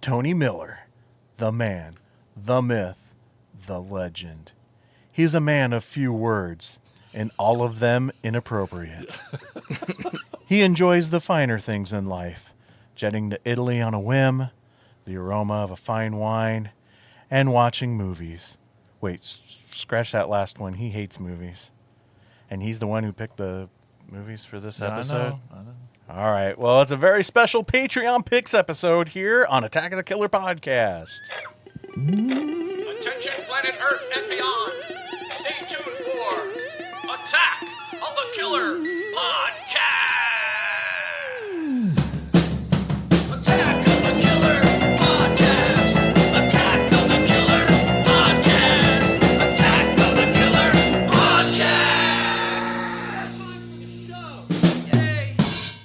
Tony Miller, the man, the myth, the legend. He's a man of few words, and all of them inappropriate. He enjoys the finer things in life, jetting to Italy on a whim, the aroma of a fine wine, and watching movies. Wait, scratch that last one. He hates movies. And he's the one who picked the movies for this episode? I know. All right. Well, it's a very special Patreon Picks episode here on Attack of the Killer Podcast. Attention Planet Earth and beyond. Stay tuned for Attack of the Killer Podcast. Attack of the Killer Podcast. Attack of the Killer Podcast. Attack of the Killer Podcast. Yay.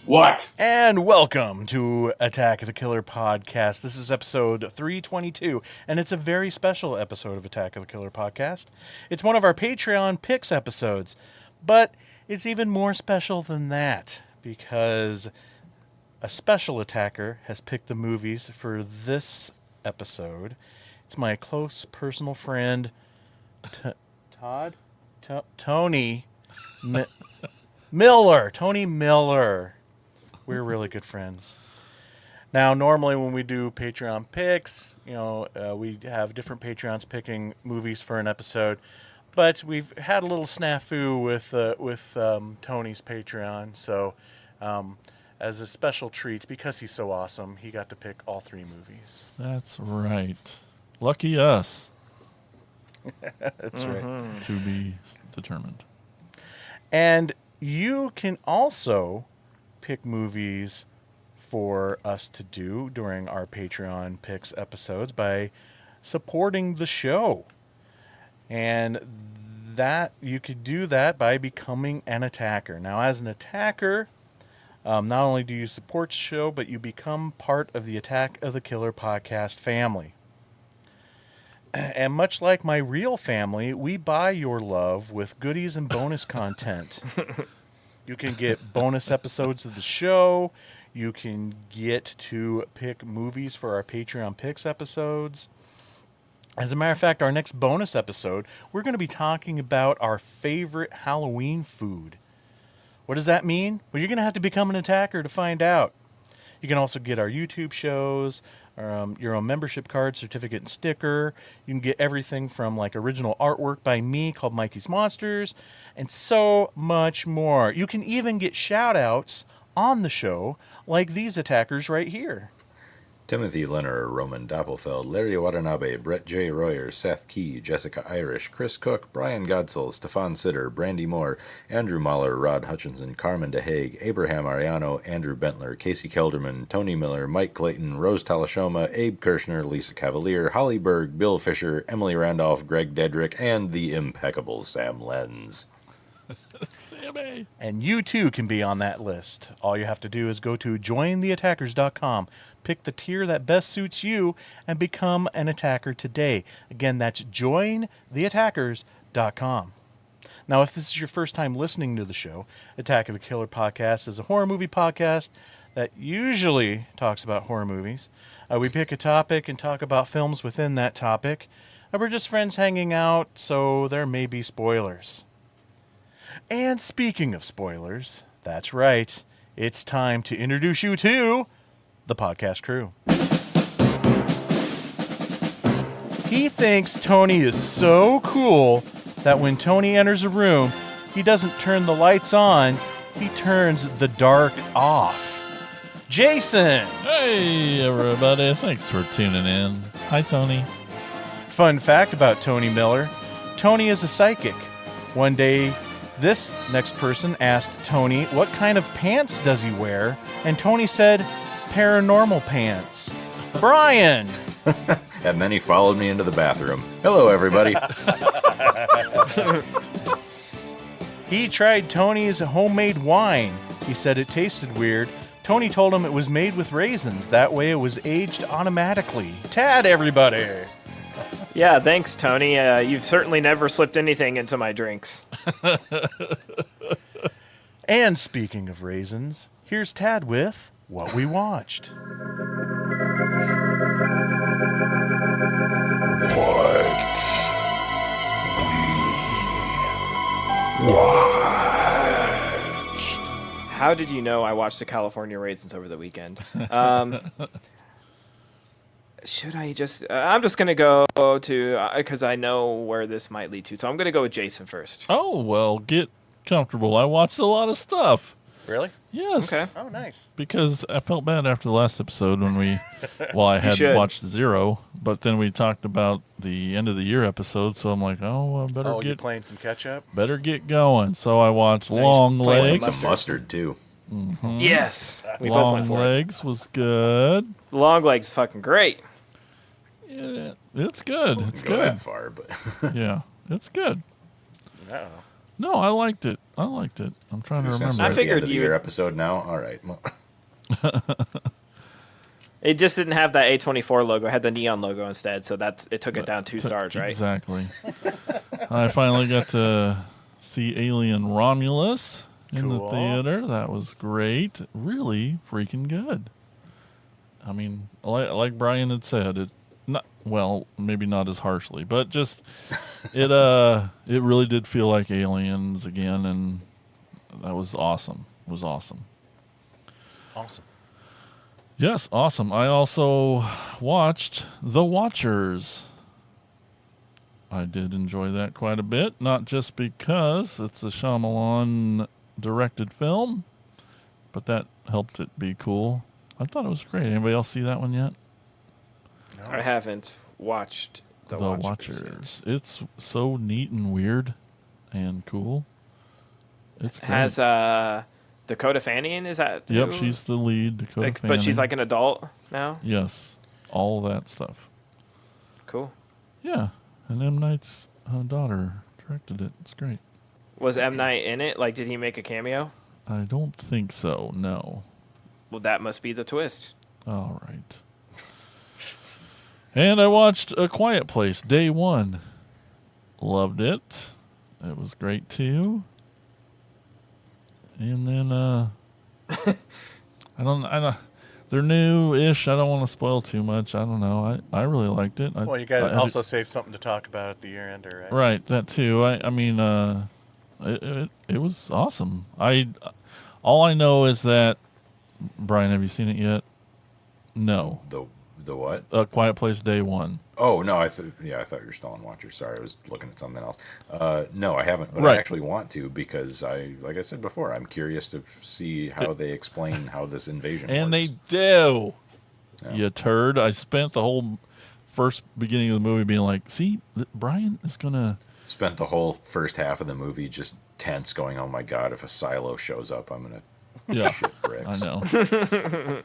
What? And welcome to Attack of the Killer Podcast. This is episode 322, and it's a very special episode of Attack of the Killer Podcast. It's one of our Patreon Picks episodes, but it's even more special than that because a special attacker has picked the movies for this episode. It's my close personal friend, Tony Miller. Tony Miller. We're really good friends. Now, normally when we do Patreon picks, we have different Patreons picking movies for an episode, but we've had a little snafu with Tony's Patreon. So, as a special treat, because he's so awesome, he got to pick all three movies. That's right. Lucky us. That's right. To be determined. And you can also pick movies for us to do during our Patreon Picks episodes by supporting the show. And that you could do that by becoming an attacker. Now, as an attacker, not only do you support the show, but you become part of the Attack of the Killer Podcast family. And much like my real family, we buy your love with goodies and bonus content. You can get bonus episodes of the show. You can get to pick movies for our Patreon Picks episodes. As a matter of fact, our next bonus episode, we're going to be talking about our favorite Halloween food. What does that mean? Well, you're going to have to become an attacker to find out. You can also get our YouTube shows, your own membership card, certificate, and sticker. You can get everything from like original artwork by me called Mikey's Monsters, and so much more. You can even get shout-outs on the show like these attackers right here. Timothy Lenner, Roman Doppelfeld, Larry Watanabe, Brett J. Royer, Seth Key, Jessica Irish, Chris Cook, Brian Godsell, Stefan Sitter, Brandy Moore, Andrew Mahler, Rod Hutchinson, Carmen DeHague, Abraham Ariano, Andrew Bentler, Casey Kelderman, Tony Miller, Mike Clayton, Rose Talashoma, Abe Kirshner, Lisa Cavalier, Holly Berg, Bill Fisher, Emily Randolph, Greg Dedrick, and the impeccable Sam Lenz. Sammy. And you too can be on that list. All you have to do is go to jointheattackers.com, pick the tier that best suits you, and become an attacker today. Again, that's jointheattackers.com. Now, if this is your first time listening to the show, Attack of the Killer Podcast is a horror movie podcast that usually talks about horror movies. We pick a topic and talk about films within that topic. We're just friends hanging out, so there may be spoilers. And speaking of spoilers, that's right, it's time to introduce you to the podcast crew. He thinks Tony is so cool that when Tony enters a room, he doesn't turn the lights on, he turns the dark off. Jason! Hey, everybody. Thanks for tuning in. Hi, Tony. Fun fact about Tony Miller, Tony is a psychic. One day, this next person asked Tony what kind of pants does he wear, and Tony said, paranormal pants. Brian! And then he followed me into the bathroom. Hello, everybody. He tried Tony's homemade wine. He said it tasted weird. Tony told him it was made with raisins. That way it was aged automatically. Tad, everybody! Yeah, thanks, Tony. You've certainly never slipped anything into my drinks. And speaking of raisins, here's Tad with What We Watched. How did you know I watched the California Raisins over the weekend? Should I just... I'm just going to go to... Because I know where this might lead to. So I'm going to go with Jason first. Oh, well, get comfortable. I watched a lot of stuff. Really? Yes. Okay. Oh, nice. Because I felt bad after the last episode when we... well, I had should. watched Zero, but then we talked about the end of the year episode, so I'm like, oh, I better Oh, you're get playing some catch up? better get going. So I watched Nice. Long Playing some Legs. Some mustard too. Yes. We both went Long for it. Legs was good. Long Legs fucking great. Yeah, it's good. It's Go good. that far, but Yeah, it's good. No. No, I liked it. I'm trying to Just gonna remember. start I the figured end of the you year would- episode now. All right. Well, It just didn't have that A24 logo. It had the neon logo instead. So it took it down 2 stars, right? Exactly. I finally got to see Alien Romulus in the Cool. theater. That was great. Really freaking good. I mean, like Brian had said, it not well, maybe not as harshly, but just it really did feel like Aliens again, and that was awesome. It was awesome. Awesome. Yes, awesome. I also watched The Watchers. I did enjoy that quite a bit, not just because it's a Shyamalan directed film, but that helped it be cool. I thought it was great. Anybody else see that one yet? No. I haven't watched The Watchers. Watchers. It's so neat and weird and cool. It's great. Has Dakota Fanning, is that Yep, who? she's the lead, Dakota Like, but she's Fanning. like an adult now? Yes, all that stuff. Cool. Yeah, and M. Night's daughter directed it. It's great. Was M. Night in it? Like, did he make a cameo? I don't think so, no. Well, that must be the twist. All right. And I watched A Quiet Place, day 1. Loved it. It was great, too. And then, I don't, they're new-ish. I don't want to spoil too much. I don't know. I really liked it. Well, you got to also save something to talk about at the year ender, right? Right, that too. I mean, it was awesome. All I know is that, Brian, have you seen it yet? No. the what? A Quiet Place, day 1. Oh no, I thought you were still on Watcher. Sorry, I was looking at something else. No, I haven't, but Right. I actually want to because like I said before, I'm curious to see how they explain how this invasion And works. they do. Yeah. You turd. I spent the whole first beginning of the movie being like, see, Brian is going to... Spent the whole first half of the movie just tense, going, "Oh my god, if a silo shows up, I'm gonna Yeah, shit bricks." I know.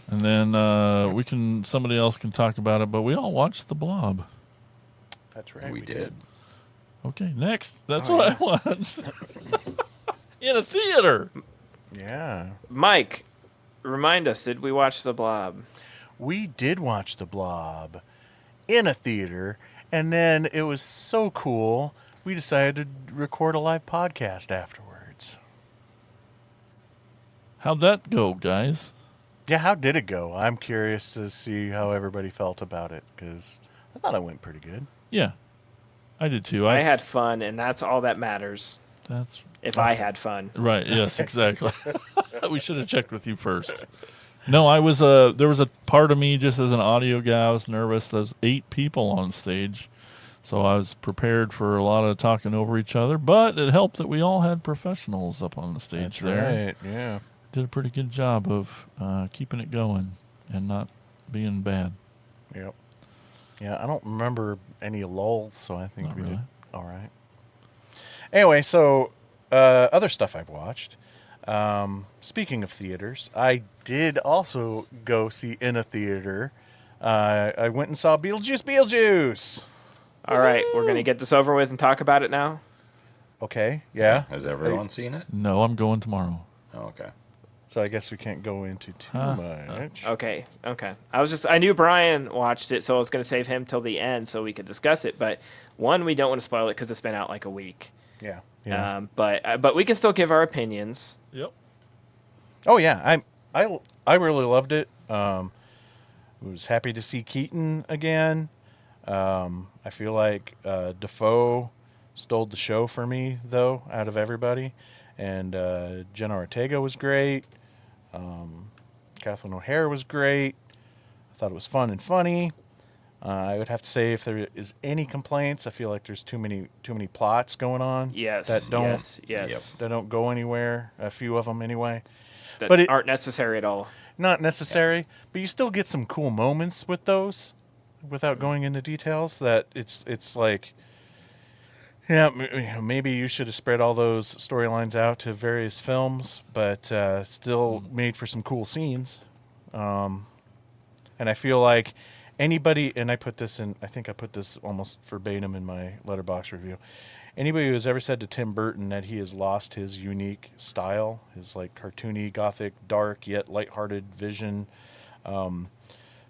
And then somebody else can talk about it, but we all watched The Blob. That's right. We did. Okay, next. That's what I watched. In a theater. Yeah. Mike, remind us, did we watch The Blob? We did watch The Blob in a theater, and then it was so cool, we decided to record a live podcast afterwards. How'd that go, guys? Yeah, how did it go? I'm curious to see how everybody felt about it, because I thought it went pretty good. Yeah, I did too. I had fun, and that's all that matters. That's If I had fun. right. Yes, exactly. We should have checked with you first. No, I was there was a part of me just as an audio guy, I was nervous. There's 8 people on stage, so I was prepared for a lot of talking over each other. But it helped that we all had professionals up on the stage there. right, yeah. Did a pretty good job of keeping it going and not being bad. Yep. Yeah, I don't remember any lulls, so I think Not we did really. all right. Anyway, so other stuff I've watched. Speaking of theaters, I did also go see in a theater. I went and saw Beetlejuice. All right, we're going to get this over with and talk about it now. Okay, yeah. Has everyone seen it? No, I'm going tomorrow. Oh, okay. So I guess we can't go into too much. Okay. I knew Brian watched it, so I was going to save him till the end so we could discuss it. But one, we don't want to spoil it because it's been out like a week. Yeah. Yeah. But we can still give our opinions. Yep. Oh yeah, I really loved it. Was happy to see Keaton again. I feel like Defoe stole the show for me, though, out of everybody. And Jenna Ortega was great. Kathleen O'Hara was great. I thought it was fun and funny. I would have to say, if there is any complaints, I feel like there's too many plots going on. Yes. That don't Yes. that don't go anywhere. A few of them anyway. That But it- aren't necessary at all. Not necessary, but you still get some cool moments with those, without going into details. That it's like, yeah, maybe you should have spread all those storylines out to various films, but still made for some cool scenes. And I feel like anybody, and I think I put this almost verbatim in my Letterboxd review. Anybody who has ever said to Tim Burton that he has lost his unique style, his like cartoony, gothic, dark yet lighthearted vision,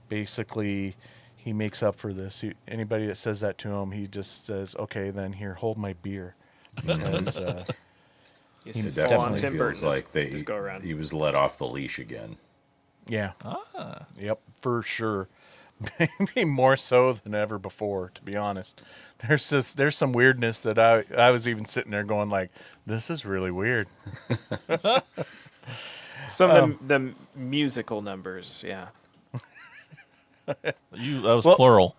basically he makes up for this. Anybody that says that to him, he just says, "Okay, then here, hold my beer." Because You He should It fall on definitely Tim feels Burton like this go around. he was let off the leash again. yeah, yep, for sure. Maybe more so than ever before, to be honest. There's some weirdness that I was even sitting there going like, this is really weird. Some of the musical numbers, yeah. That was Well- plural.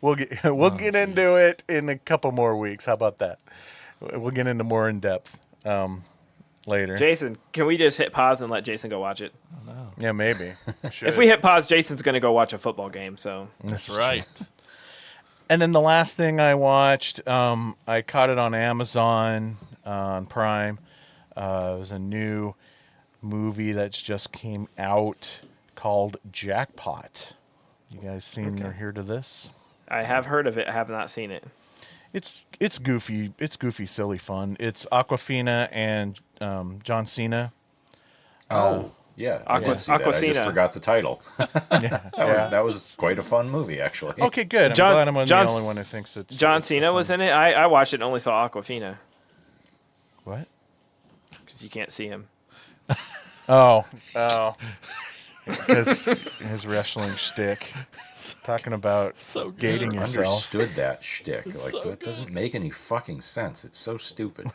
We'll get into it in a couple more weeks. How about that? We'll get into more in depth later. Jason, can we just hit pause and let Jason go watch it? Yeah, maybe. If we hit pause, Jason's going to go watch a football game. So This is Right. true. And then the last thing I watched, I caught it on Amazon on Prime. It was a new movie that's just came out called Jackpot. You guys seen or heard of this? I have heard of it. I have not seen it. It's goofy. It's goofy, silly fun. It's Aquafina and John Cena. Oh, yeah. I did see that. I Aquafina. just forgot the title. Yeah. That was quite a fun movie, actually. Okay, good. I'm John- glad I'm the John- only one who thinks it's John it's Cena was fun. in it. I watched it and only saw Aquafina What? because you can't see him. Oh. His wrestling shtick. Talking about So good. dating I yourself. understood that shtick. Like, so that doesn't make any fucking sense. It's so stupid.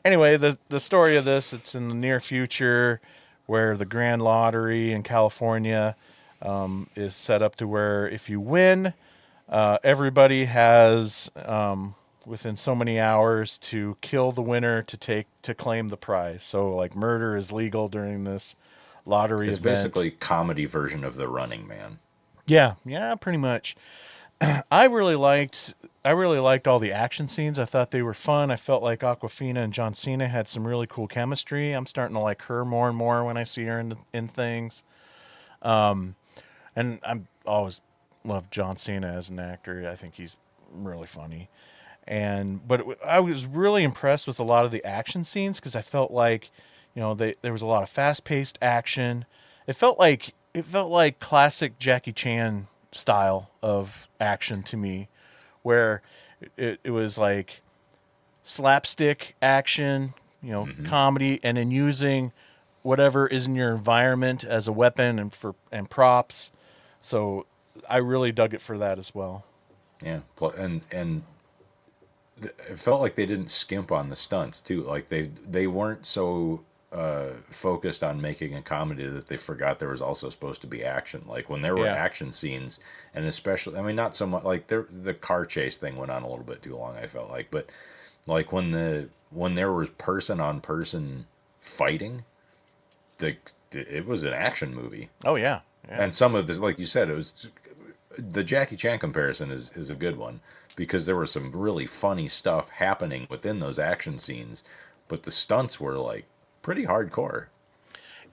Anyway, the story of this, it's in the near future where the Grand Lottery in California is set up to where if you win, everybody has within so many hours to kill the winner to claim the prize. So like murder is legal during this lottery It's event. basically a comedy version of The Running Man. Yeah, pretty much. I really liked all the action scenes. I thought they were fun. I felt like Aquafina and John Cena had some really cool chemistry. I'm starting to like her more and more when I see her in things. And I'm always loved John Cena as an actor. I think he's really funny. I was really impressed with a lot of the action scenes because I felt like, there was a lot of fast-paced action. It felt like classic Jackie Chan style of action to me, where it was like slapstick action, comedy, and then using whatever is in your environment as a weapon and props. So I really dug it for that as well. Yeah, it felt like they didn't skimp on the stunts too. Like they weren't so focused on making a comedy that they forgot there was also supposed to be action. Like when there were Yeah. action scenes, and especially, I mean, not so much like the car chase thing went on a little bit too long. I felt like, but like when there was person on person fighting, it was an action movie. Oh yeah. And some of this, like you said, it was the Jackie Chan comparison is a good one because there was some really funny stuff happening within those action scenes, but the stunts were like pretty hardcore.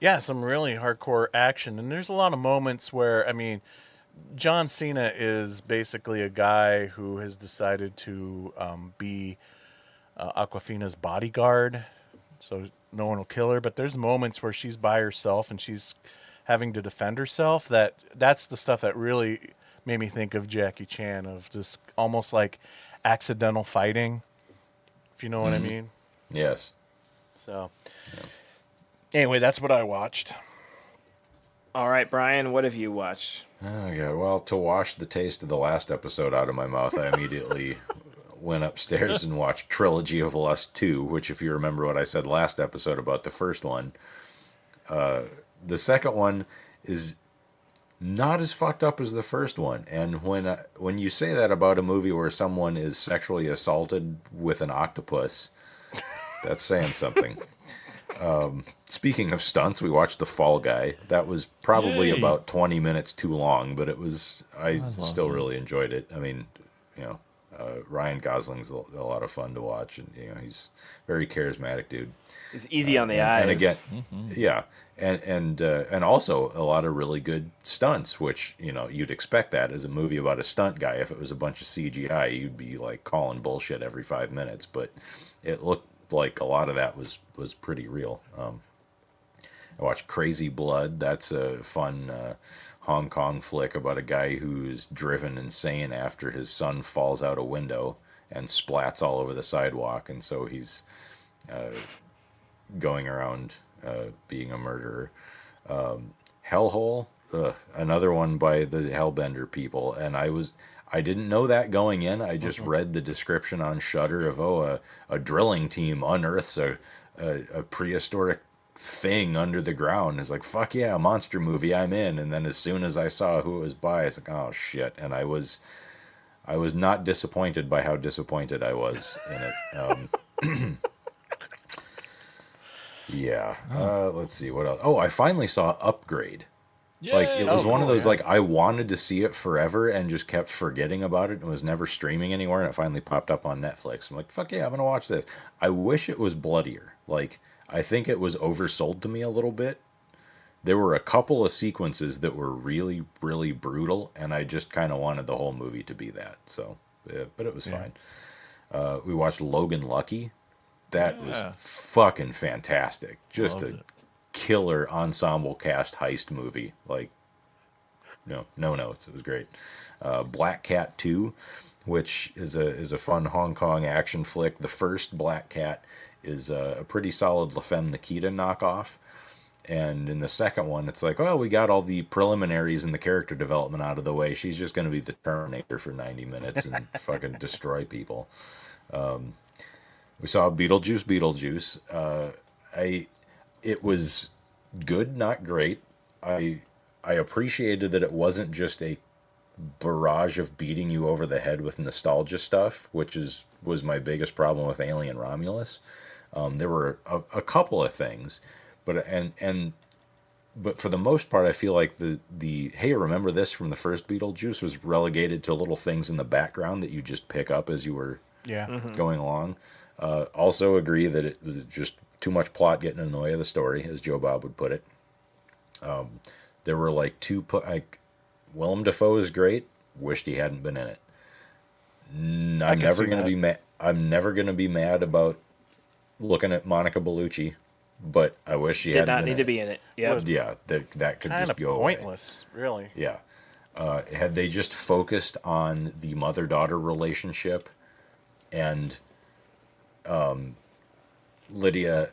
Yeah, some really hardcore action. And there's a lot of moments where, I mean, John Cena is basically a guy who has decided to be Aquafina's bodyguard. So no one will kill her. But there's moments where she's by herself and she's having to defend herself. That's the stuff that really made me think of Jackie Chan, of just almost like accidental fighting, if you know what I mean. Yes. So, anyway, that's what I watched. All right, Brian, what have you watched? Oh, God. Well, to wash the taste of the last episode out of my mouth, I immediately went upstairs and watched Trilogy of Lust 2, which, if you remember what I said last episode about the first one, the second one is not as fucked up as the first one. And when you say that about a movie where someone is sexually assaulted with an octopus, that's saying something. Speaking of stunts, we watched The Fall Guy. That was probably Yay. about 20 minutes too long, but I loved still it. really enjoyed it. I mean, Ryan Gosling's a lot of fun to watch, and he's a very charismatic dude. It's easy on the eyes. And again, yeah, and also a lot of really good stunts, which you'd expect that as a movie about a stunt guy. If it was a bunch of CGI, you'd be like calling bullshit every 5 minutes. But it looked like a lot of that was pretty real. I watched Crazy Blood. That's a fun Hong Kong flick about a guy who's driven insane after his son falls out a window and splats all over the sidewalk, and so he's going around being a murderer. Hellhole, another one by the Hellbender people, and I didn't know that going in. I just read the description on Shudder of a drilling team unearths a prehistoric thing under the ground. It's like, fuck yeah, a monster movie, I'm in. And then as soon as I saw who it was by, it's like, oh shit. And I was not disappointed by how disappointed I was in it. Yeah. Let's see what else. Oh, I finally saw Upgrade. Like, it was one of those, like, I wanted to see it forever and just kept forgetting about it and was never streaming anywhere, and it finally popped up on Netflix. I'm like, fuck yeah, I'm gonna watch this. I wish it was bloodier. Like, I think it was oversold to me a little bit. There were a couple of sequences that were really, really brutal, and I just kind of wanted the whole movie to be that. So, yeah, but it was fine. We watched Logan Lucky. That was fucking fantastic. Just Loved a it. killer ensemble cast heist movie. Like, no notes. It was great. Black Cat 2, which is a fun Hong Kong action flick. The first Black Cat is a pretty solid La Femme Nikita knockoff. And in the second one, it's like, well, we got all the preliminaries and the character development out of the way. She's just going to be the Terminator for 90 minutes and fucking destroy people. We saw Beetlejuice. It was good, not great. I appreciated that it wasn't just a barrage of beating you over the head with nostalgia stuff, which was my biggest problem with Alien Romulus. There were a couple of things, but for the most part, I feel like the hey, remember this from the first Beetlejuice was relegated to little things in the background that you just pick up as you were going along. Also agree that it was just too much plot getting in the way of the story, as Joe Bob would put it. There were like Willem Dafoe is great. Wished he hadn't been in it. I'm never gonna be mad. I'm never gonna be mad about looking at Monica Bellucci, but I wish she Did hadn't not been need in to it. be in it. Yeah. Yeah, that could Kind just of go away. pointless, really. Yeah. Had they just focused on the mother-daughter relationship and Lydia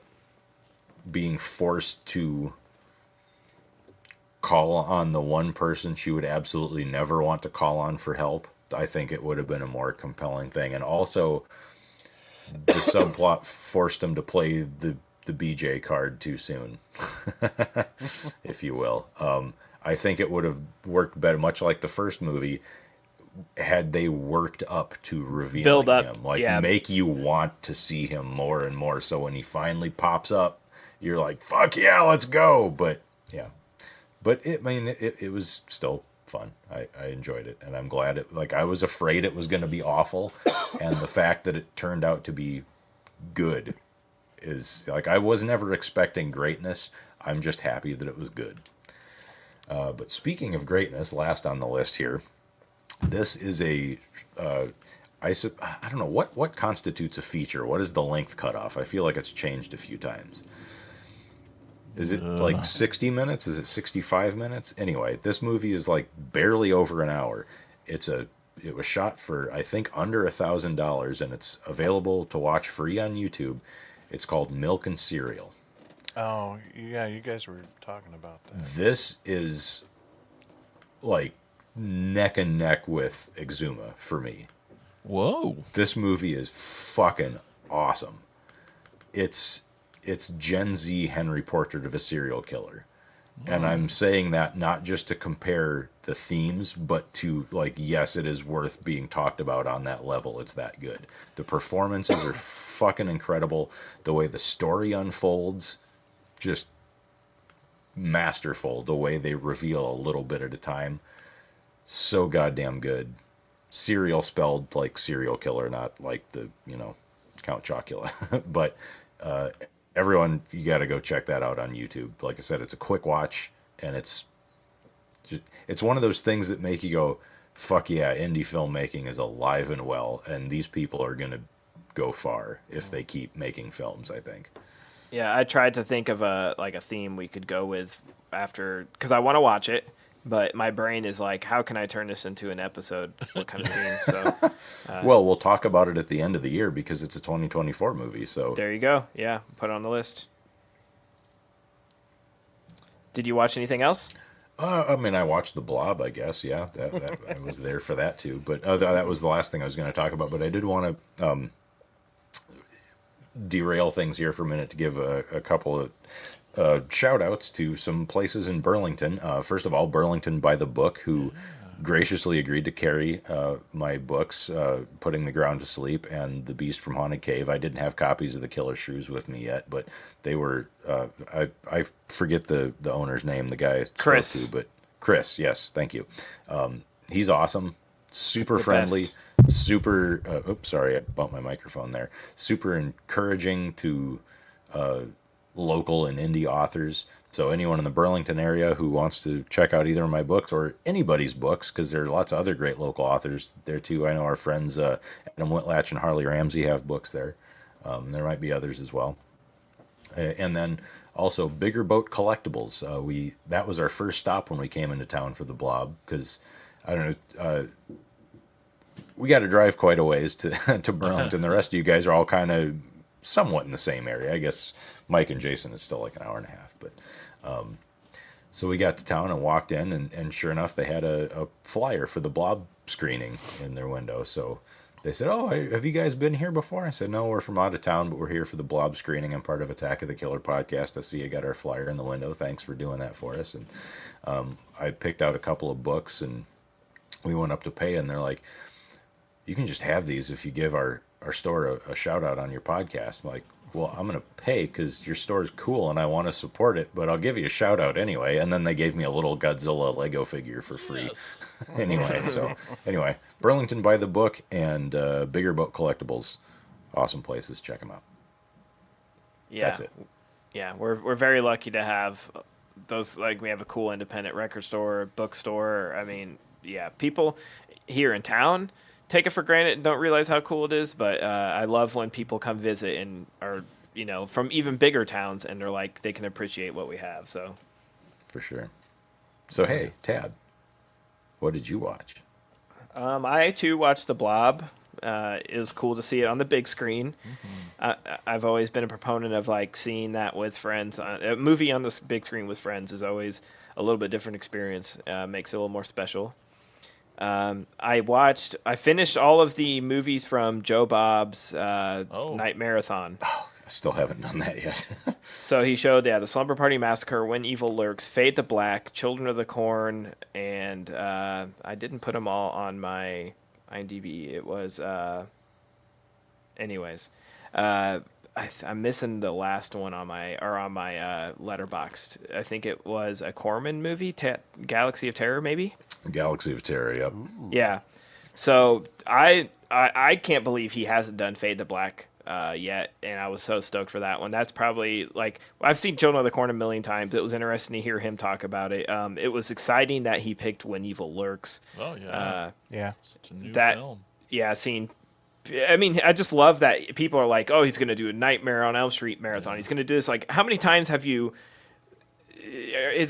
being forced to call on the one person she would absolutely never want to call on for help, I think it would have been a more compelling thing. And also, the subplot forced him to play the BJ card too soon, if you will. I think it would have worked better, much like the first movie, had they worked up to revealing Build up, him, like yeah. make you want to see him more and more. So when he finally pops up, you're like, "Fuck yeah, let's go!" But yeah, but it was still fun. I enjoyed it, and I'm glad it. Like, I was afraid it was going to be awful, and the fact that it turned out to be good is like, I was never expecting greatness. I'm just happy that it was good. But speaking of greatness, last on the list here, this is I don't know what constitutes a feature. What is the length cutoff? I feel like it's changed a few times. Is it like 60 minutes? Is it 65 minutes? Anyway, this movie is like barely over an hour. It was shot for, I think, under $1,000, and it's available to watch free on YouTube. It's called Milk and Cereal. Oh, yeah, you guys were talking about that. This is like neck and neck with Exuma for me. Whoa. This movie is fucking awesome. It's Gen Z Henry Portrait of a Serial Killer. And I'm saying that not just to compare the themes, but to, like, yes, it is worth being talked about on that level. It's that good. The performances are fucking incredible. The way the story unfolds, just masterful. The way they reveal a little bit at a time, so goddamn good. Serial spelled like serial killer, not like the, Count Chocula. But everyone, you got to go check that out on YouTube. Like I said, it's a quick watch, and it's one of those things that make you go, fuck yeah, indie filmmaking is alive and well, and these people are going to go far if they keep making films, I think. Yeah, I tried to think of a theme we could go with after, because I want to watch it, but my brain is like, how can I turn this into an episode? What kind of theme? So Well, we'll talk about it at the end of the year because it's a 2024 movie, so... there you go. Yeah, put it on the list. Did you watch anything else? I mean, I watched The Blob, I guess. Yeah, that I was there for that too. But that was the last thing I was going to talk about. But I did want to derail things here for a minute to give a couple of shout outs to some places in Burlington. First of all, Burlington by the Book, who graciously agreed to carry my books, Putting the Ground to Sleep and The Beast from Haunted Cave. I didn't have copies of The Killer Shrews with me yet, but they were, I forget the owner's name, the guy I spoke Chris. to, but Chris, yes, thank you. He's awesome, super The friendly, best. super, oops, sorry, I bumped my microphone there, super encouraging to local and indie authors. So anyone in the Burlington area who wants to check out either of my books or anybody's books, because there are lots of other great local authors there too. I know our friends Adam Whitlatch and Harley Ramsey have books there. There might be others as well. And then also Bigger Boat Collectibles. That was our first stop when we came into town for the Blob, because I don't know. We got to drive quite a ways to to Burlington. The rest of you guys are all kind of somewhat in the same area. I guess Mike and Jason is still like an hour and a half, but so we got to town and walked in, and sure enough, they had a flyer for the Blob screening in their window. So they said, "Oh, have you guys been here before?" I said, "No, we're from out of town, but we're here for the Blob screening. I'm part of Attack of the Killer podcast. I see you got our flyer in the window. Thanks for doing that for us." And I picked out a couple of books, and we went up to pay, and they're like, "You can just have these if you give our store a shout out on your podcast." I'm like, well, I'm going to pay because your store is cool and I want to support it, but I'll give you a shout out anyway. And then they gave me a little Godzilla Lego figure for free. Yes. anyway, Burlington by the Book and Bigger Boat Collectibles. Awesome places. Check them out. Yeah. That's it. Yeah, we're very lucky to have those. Like, we have a cool independent record store, bookstore. I mean, yeah, people here in town take it for granted and don't realize how cool it is. But I love when people come visit and are, from even bigger towns, and they're like, they can appreciate what we have. So For sure. So, hey, Tad, what did you watch? I too watched The Blob. It was cool to see it on the big screen. I've always been a proponent of like seeing that with friends. A movie on the big screen with friends is always a little bit different experience. Makes it a little more special. I finished all of the movies from Joe Bob's Night Marathon. I still haven't done that yet. So he showed, The Slumber Party Massacre, When Evil Lurks, Fade to Black, Children of the Corn, and I didn't put them all on my IMDb. It was, anyways. I'm missing the last one on my Letterboxd. I think it was a Corman movie, Galaxy of Terror, maybe. Galaxy of Terror, yep. Yeah. So I can't believe he hasn't done Fade to Black yet, and I was so stoked for that one. That's probably, like, I've seen Children of the Corn a million times. It was interesting to hear him talk about it. It was exciting that he picked When Evil Lurks. Oh, yeah. Yeah. Such a new that- film. Yeah, I just love that people are like, oh, he's going to do a Nightmare on Elm Street marathon. He's going to do this. Like, how many times is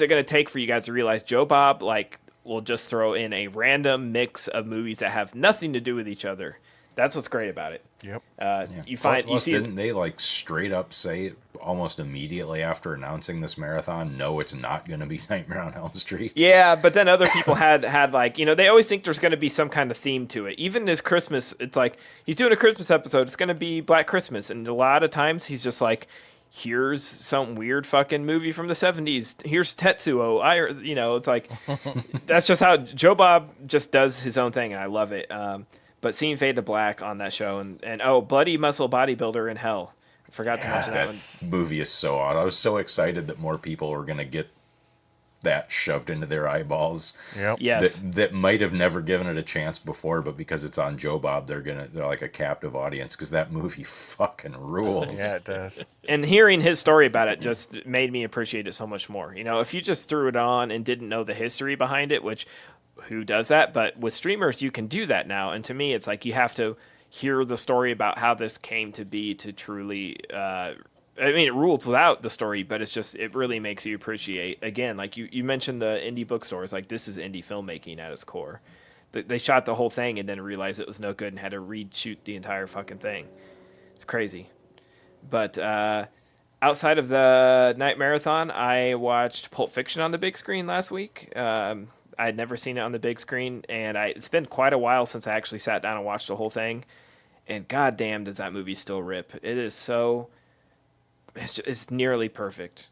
it going to take for you guys to realize Joe Bob, like, will just throw in a random mix of movies that have nothing to do with each other That's what's great about it. Yep. You find you Plus, see didn't they like straight up say almost immediately after announcing this marathon, no, it's not going to be Nightmare on Elm Street? Yeah, but then other people had like, they always think there's going to be some kind of theme to it. Even this Christmas, it's like he's doing a Christmas episode. It's going to be Black Christmas, and a lot of times he's just like, here's some weird fucking movie from the 70s. Here's Tetsuo. It's like that's just how Joe Bob just does his own thing, and I love it. But seeing Fade to Black on that show, and Bloody Muscle Bodybuilder in Hell. I forgot to mention that one. That movie is so odd. I was so excited that more people were going to get that shoved into their eyeballs. Yep. Yes. That might have never given it a chance before, but because it's on Joe Bob, they're like a captive audience because that movie fucking rules. Yeah, it does. And hearing his story about it just made me appreciate it so much more. If you just threw it on and didn't know the history behind it, which who does that? But with streamers, you can do that now. And to me, it's like you have to hear the story about how this came to be to truly. It rules without the story, but it really makes you appreciate. Again, like you mentioned the indie bookstores, like this is indie filmmaking at its core. They shot the whole thing and then realized it was no good and had to reshoot the entire fucking thing. It's crazy. But outside of the Night Marathon, I watched Pulp Fiction on the big screen last week. I had never seen it on the big screen, and it's been quite a while since I actually sat down and watched the whole thing. And goddamn, does that movie still rip? It is so. It's nearly perfect,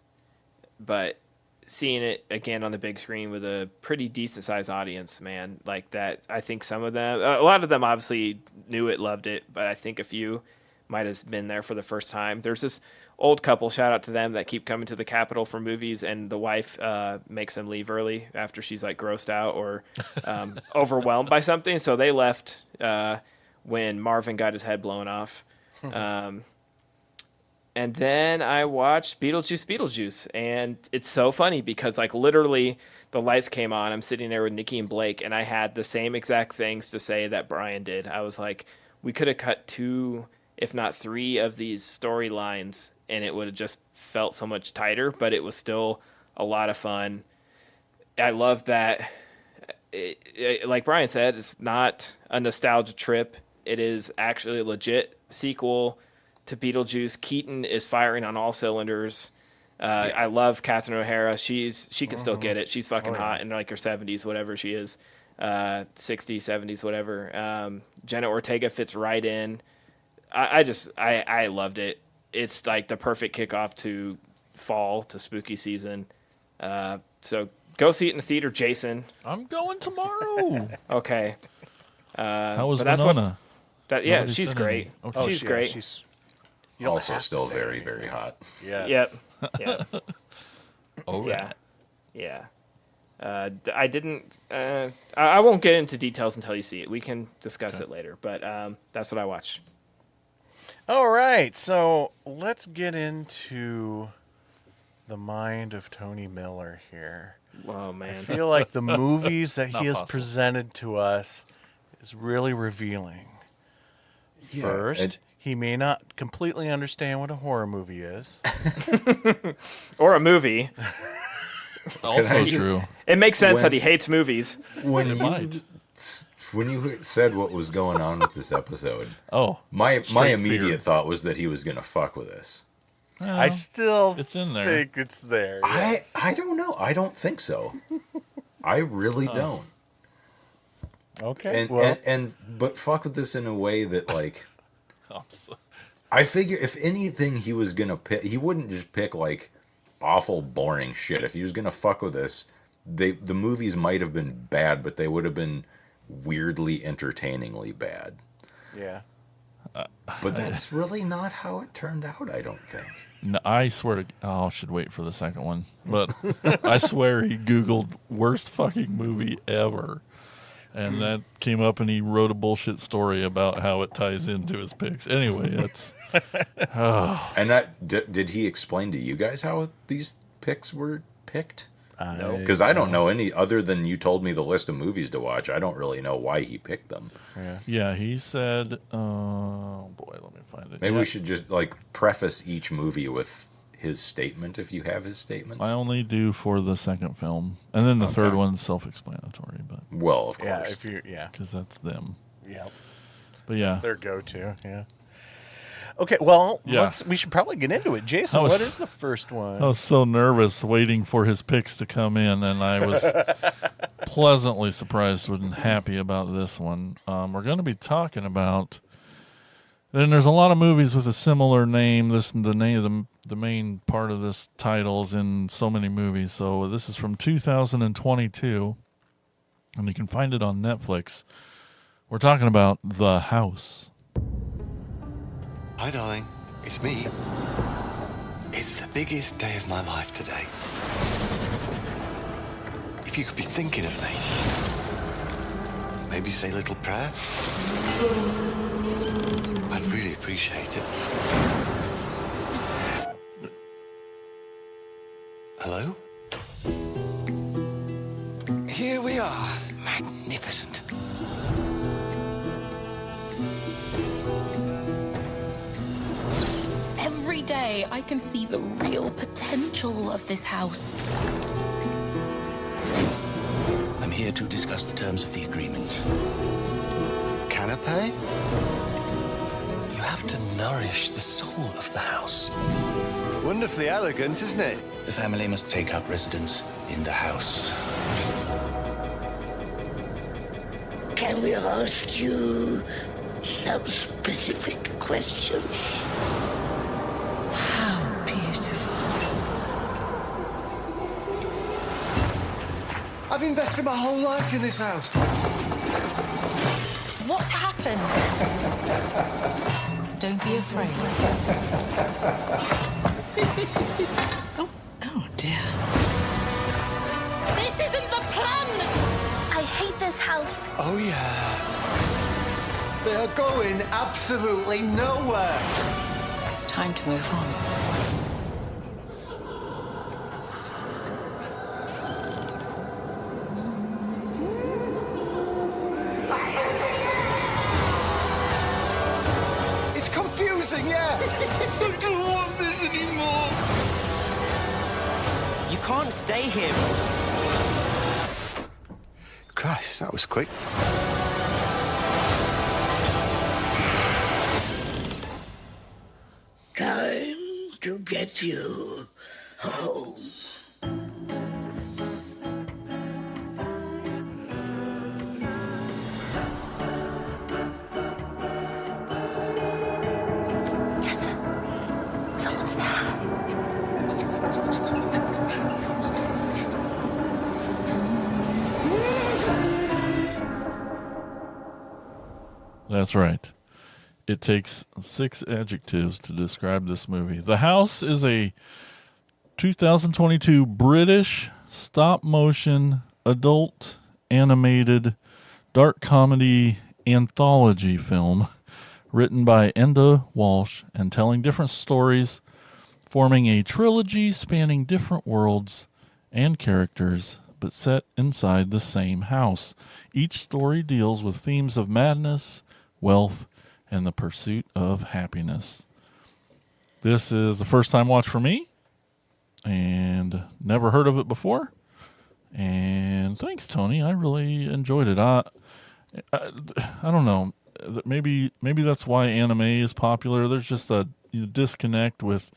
but seeing it again on the big screen with a pretty decent sized audience, man, like that. I think a lot of them obviously knew it, loved it, but I think a few might have been there for the first time. There's this old couple, shout out to them, that keep coming to the Capitol for movies, and the wife makes them leave early after she's like grossed out or overwhelmed by something. So they left when Marvin got his head blown off. And then I watched Beetlejuice, and it's so funny because like literally the lights came on. I'm sitting there with Nikki and Blake, and I had the same exact things to say that Brian did. I was like, we could have cut 2, if not 3 of these storylines, and it would have just felt so much tighter, but it was still a lot of fun. I love that. Like Brian said, it's not a nostalgia trip. It is actually a legit sequel to Beetlejuice. Keaton is firing on all cylinders. I love Catherine O'Hara. She can still get it. She's fucking hot in like her 70s, whatever she is, 60s, 70s, whatever. Jenna Ortega fits right in. I loved it. It's like the perfect kickoff to fall, to spooky season. So go see it in the theater, Jason. I'm going tomorrow. Okay. How was but that's Winona? Yeah, Nobody she's said great. anything. Okay. She's great. She's you don't Also have to still say very, anything. very hot. Yes. Yep. Yeah. Oh, Yeah. Yeah. I didn't. I won't get into details until you see it. We can discuss it later. But that's what I watched. All right, so let's get into the mind of Tony Miller here. Oh I man. feel like the movies that Not he has possible. presented to us is really revealing. First, he may not completely understand what a horror movie is. Or a movie. Also true. It makes sense When- that he hates movies. when It might. you said what was going on with this episode, Oh, my Straight immediate fear. thought was that he was gonna fuck with us. I still it's in there. think it's there. yes. I don't know. I don't think so. I really don't. Okay. But fuck with this in a way that like I'm so- I figure if anything he was gonna pick, he wouldn't just pick like awful boring shit. If he was gonna fuck with this, the movies might have been bad, but they would have been weirdly entertainingly bad. yeah. But that's really not how it turned out, I don't think. No, I swear to. Oh, I should wait for the second one. But I swear he Googled worst fucking movie ever. And that came up and he wrote a bullshit story about how it ties into his picks. Anyway, it's. Oh, And that did he explain to you guys how these picks were picked? No. Because I don't know any other than you told me the list of movies to watch. I don't really know why he picked them. yeah, he said. Oh, boy, let me find it. Maybe Yeah, we should just like preface each movie with his statement if you have his statements. I only do for the second film. And then the third one's self explanatory, but Well, of course. Yeah. If you. Yeah. because that's them. Yep. But yeah, It's their go-to. Yeah. Okay. Well, Yeah. we should probably get into it. Jason, I was- what is the first one? I was so nervous waiting for his picks to come in, and I was pleasantly surprised and happy about this one. We're going to be talking about. And there's a lot of movies with a similar name. The main part of this title is in so many movies. So this is from 2022, and you can find it on Netflix. We're talking about The House. Hi, darling. It's me. It's the biggest day of my life today. If you could be thinking of me, maybe say a little prayer. I'd really appreciate it. Hello? Here we are. Magnificent. Every day, I can see the real potential of this house. I'm here to discuss the terms of the agreement. Can I pay? You have to nourish the soul of the house. Wonderfully elegant, isn't it? The family must take up residence in the house. Can we ask you some specific questions? How beautiful. I've invested my whole life in this house. What happened? Don't be afraid. Oh dear. This isn't the plan! I hate this house. Oh, yeah. They're going absolutely nowhere. It's time to move on. It's confusing, yeah. I don't want this anymore. You can't stay here. Christ, that was quick. Time to get you home. Listen. Someone's there. That's right. It takes 6 adjectives to describe this movie. The House is a 2022 British stop-motion, adult, animated, dark comedy anthology film written by Enda Walsh and telling different stories, forming a trilogy spanning different worlds and characters, but set inside the same house. Each story deals with themes of madness, wealth, and the pursuit of happiness. This is the first time watch for me, and never heard of it before. And thanks, Tony. I really enjoyed it. I don't know. Maybe that's why anime is popular. There's just a disconnect with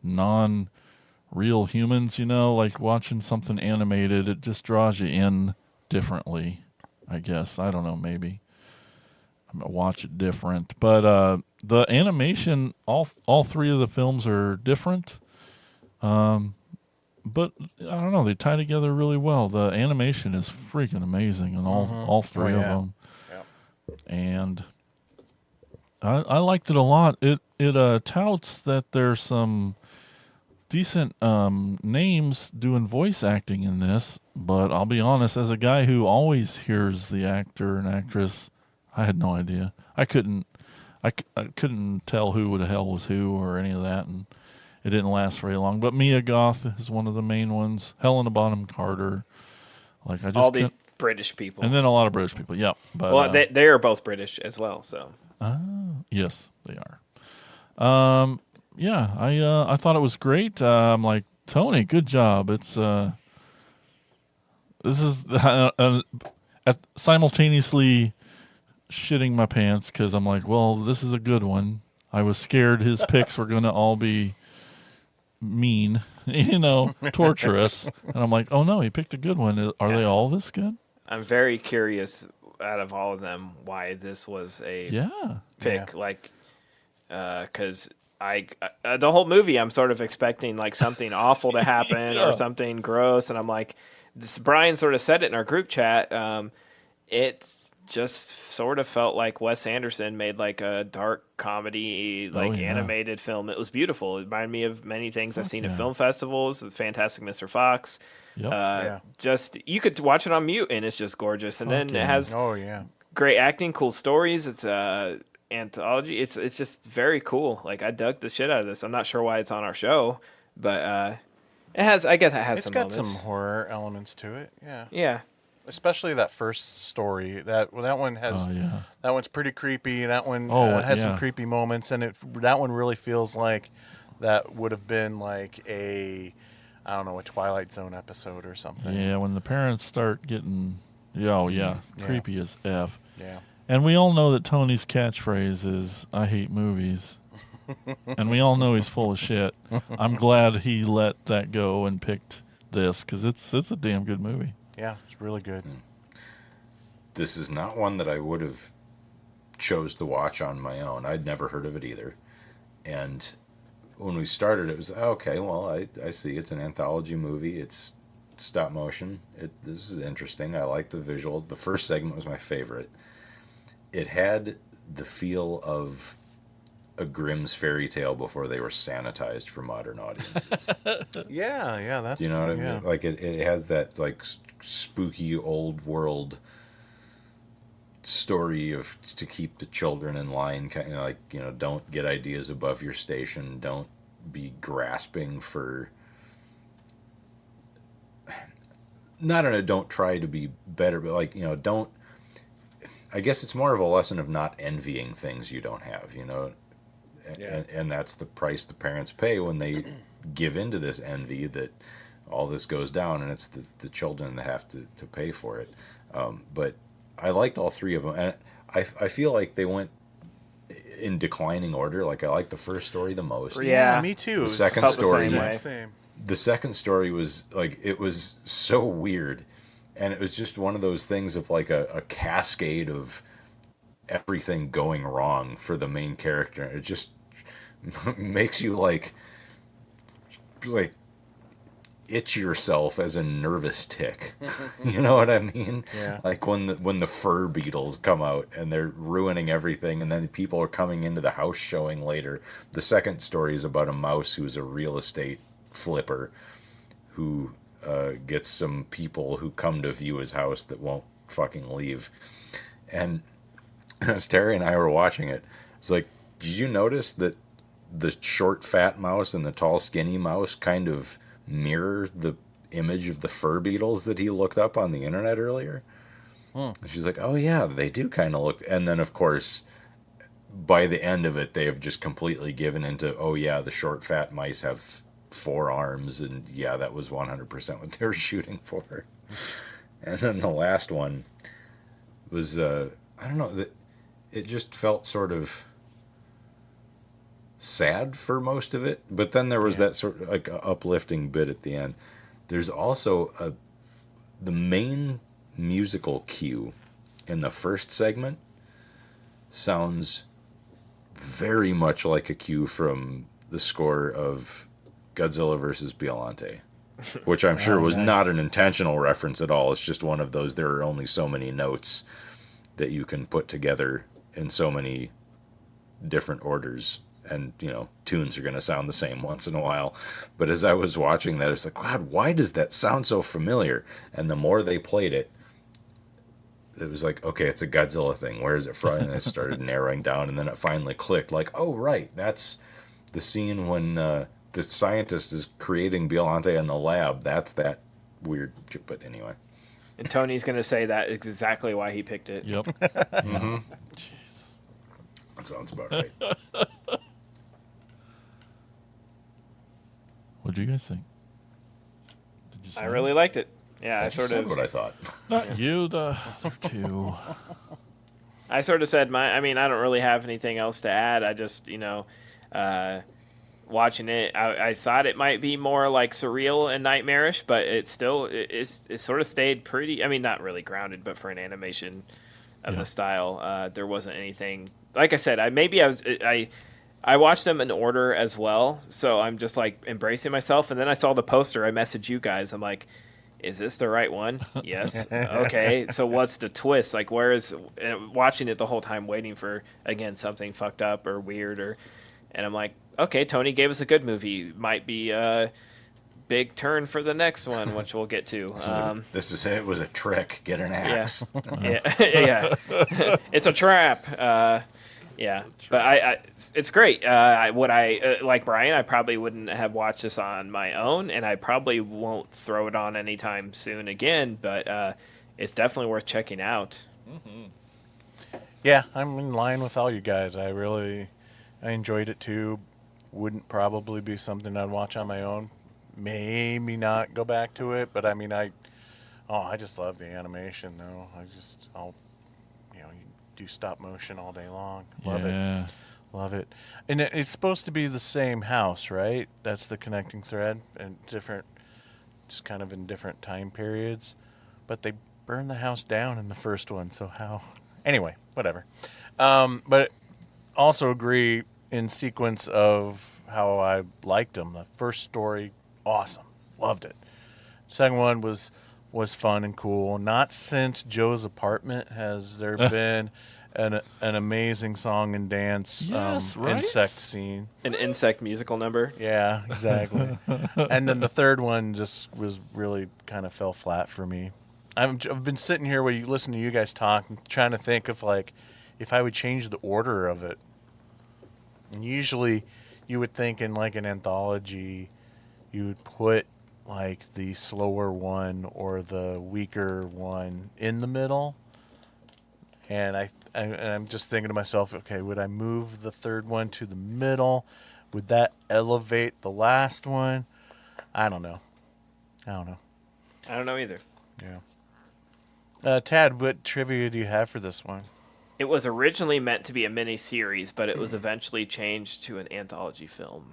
non-real humans. Like watching something animated. It just draws you in differently. I guess. I don't know. Maybe. Watch it different, but the animation, all 3 of the films are different, but I don't know, they tie together really well. The animation is freaking amazing in all 3 of them. Yep. And I liked it a lot. It touts that there's some decent names doing voice acting in this, but I'll be honest, as a guy who always hears the actor and actress, I had no idea. I couldn't tell who the hell was who or any of that, and it didn't last very long. But Mia Goth is one of the main ones. Helena Bonham Carter, all these British people, and then a lot of British people. Yeah, but well, they are both British as well. So yes, they are. Yeah, I thought it was great. I'm like, Tony, good job. It's this is simultaneously shitting my pants because I'm like, well, this is a good one. I was scared his picks were going to all be mean, torturous. And I'm like, oh no, he picked a good one. Are they all this good? I'm very curious out of all of them why this was a Yeah. pick. Like, because the whole movie, I'm sort of expecting like something awful to happen or something gross, and I'm like, Brian sort of said it in our group chat. It just sort of felt like Wes Anderson made like a dark comedy, animated film. It was beautiful. It reminded me of many things I've seen at film festivals. Fantastic Mr. Fox. Yep. Just you could watch it on mute and it's just gorgeous. And then it has great acting, cool stories. It's anthology. It's just very cool. Like I dug the shit out of this. I'm not sure why it's on our show, but it has. I guess it has some got moments. some horror elements to it. Yeah. Yeah. Especially that first story. That one has. That one's pretty creepy. That one has some creepy moments, and that one really feels like that would have been like a Twilight Zone episode or something. Yeah, when the parents start getting, creepy as F. Yeah. And we all know that Tony's catchphrase is, I hate movies. And we all know he's full of shit. I'm glad he let that go and picked this, because it's a damn good movie. Yeah, it's really good. This is not one that I would have chose to watch on my own. I'd never heard of it either. And when we started, it was, okay, well, I see it's an anthology movie. It's stop motion. This is interesting. I like the visual. The first segment was my favorite. It had the feel of a Grimm's fairy tale before they were sanitized for modern audiences. Yeah, that's... You know what I mean? Like, it has that, like, spooky old world story of to keep the children in line, kind of like, don't get ideas above your station, don't be grasping for... don't try to be better, but, like, don't... I guess it's more of a lesson of not envying things you don't have, and that's the price the parents pay when they give into this envy, that all this goes down, and it's the children that have to pay for it. But I liked all three of them, and I feel like they went in declining order. Like, I liked the first story the most. Yeah, me too. The second story, same. The second story was like, it was so weird, and it was just one of those things of like a cascade of everything going wrong for the main character. It just makes you like itch yourself as a nervous tick. You know what I mean? Yeah. Like when the fur beetles come out and they're ruining everything, and then people are coming into the house showing later. The second story is about a mouse who's a real estate flipper who gets some people who come to view his house that won't fucking leave. And as Terry and I were watching it, it's like, did you notice that the short fat mouse and the tall skinny mouse kind of mirror the image of the fur beetles that he looked up on the internet earlier? And she's like, oh yeah, they do kind of look. And then of course, by the end of it, they have just completely given into, oh yeah, the short fat mice have 4 arms, and yeah, that was 100% what they were shooting for. And then the last one was I don't know, it just felt sort of sad for most of it, but then there was that sort of like a uplifting bit at the end. There's also the main musical cue in the first segment sounds very much like a cue from the score of Godzilla vs. Biollante, which I'm sure was not an intentional reference at all. It's just one of those, there are only so many notes that you can put together in so many different orders, and tunes are going to sound the same once in a while. But as I was watching that, it's like, God, why does that sound so familiar? And the more they played it, it was like, okay, it's a Godzilla thing. Where is it from? And it started narrowing down, and then it finally clicked. Like, oh, right, that's the scene when the scientist is creating Biollante in the lab. That's that weird. But anyway. And Tony's going to say that is exactly why he picked it. Yep. Mm-hmm. Jesus. That sounds about right. What'd you guys think? Did you I really liked it. Yeah, I I just sort said of. what I thought. Not you, the other two. I sort of said I don't really have anything else to add. I just, watching it, I thought it might be more like surreal and nightmarish, but it sort of stayed pretty, not really grounded, but for an animation of the style, there wasn't anything, like I said, I watched them in order as well, so I'm just like embracing myself, and then I saw the poster, I messaged you guys, I'm like, is this the right one? Yes. Okay. So what's the twist? Like, watching it the whole time, waiting for, again, something fucked up or weird, and I'm like, okay, Tony gave us a good movie. Might be a big turn for the next one, which we'll get to. It was a trick. Get an axe. Yeah. It's a trap. Yeah, but it's great. Like Brian, I probably wouldn't have watched this on my own, and I probably won't throw it on anytime soon again, but it's definitely worth checking out. Mm-hmm. Yeah, I'm in line with all you guys. I enjoyed it too. Wouldn't probably be something I'd watch on my own. Maybe not go back to it, but I just love the animation though. I'll do stop motion all day long. Love it. And it's supposed to be the same house, right? That's the connecting thread, and just kind of in different time periods. But they burned the house down in the first one, so how? Anyway, whatever. But also agree in sequence of how I liked them. The first story, awesome, loved it. Second one was fun and cool. Not since Joe's Apartment has there been an amazing song and dance right? insect scene. An insect musical number. Yeah, exactly. And then the third one just was really kind of fell flat for me. I've been sitting here while you listen to you guys talk and trying to think of like if I would change the order of it. And usually you would think in like an anthology you would put like the slower one or the weaker one in the middle. And I'm just thinking to myself, okay, would I move the third one to the middle? Would that elevate the last one? I don't know. I don't know either. Yeah. Tad, what trivia do you have for this one? It was originally meant to be a mini-series, but it was eventually changed to an anthology film.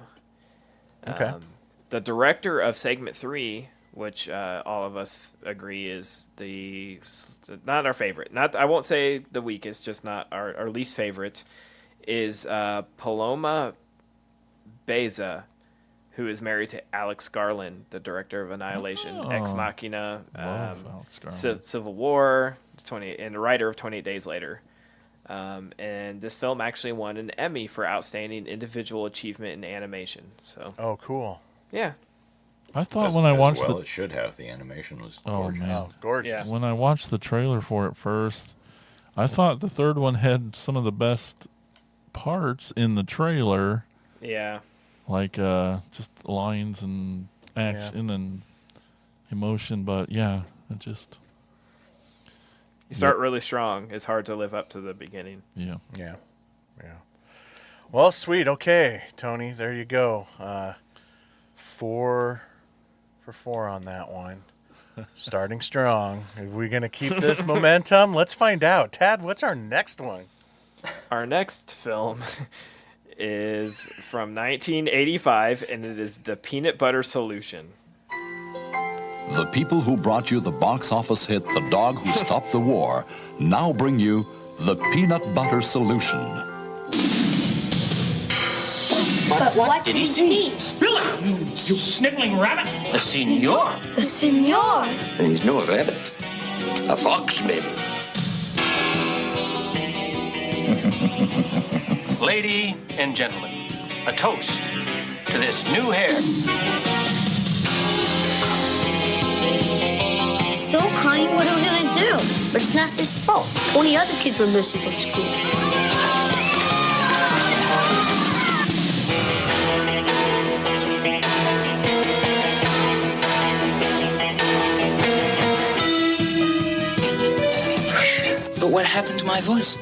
Okay. The director of Segment 3, which all of us agree is not our favorite. I won't say the weakest, just not our least favorite, is Paloma Beza, who is married to Alex Garland, the director of Annihilation, Ex Machina, Civil War, and the writer of 28 Days Later. And this film actually won an Emmy for Outstanding Individual Achievement in Animation. So. Oh, cool. Yeah. I thought when I watched it should have. The animation was gorgeous. Man. Oh, gorgeous. Yeah. When I watched the trailer for it first, I thought the third one had some of the best parts in the trailer. Yeah. Like just lines and action and emotion, but yeah, it just... You start really strong. It's hard to live up to the beginning. Yeah. Well, sweet. Okay, Tony, there you go. 4 for 4 on that one. Starting strong. Are we going to keep this momentum? Let's find out. Tad, what's our next one? Our next film is from 1985, and it is The Peanut Butter Solution. The people who brought you the box office hit The Dog Who Stopped the War now bring you The Peanut Butter Solution. But what did he see? Spill it, you sniveling rabbit! A senor. The senor. And he's no rabbit. A fox, maybe. Lady and gentlemen, a toast to this new hair. So kind, what are we gonna do? But it's not his fault. 20 other kids were missing from school. But what happened to my voice?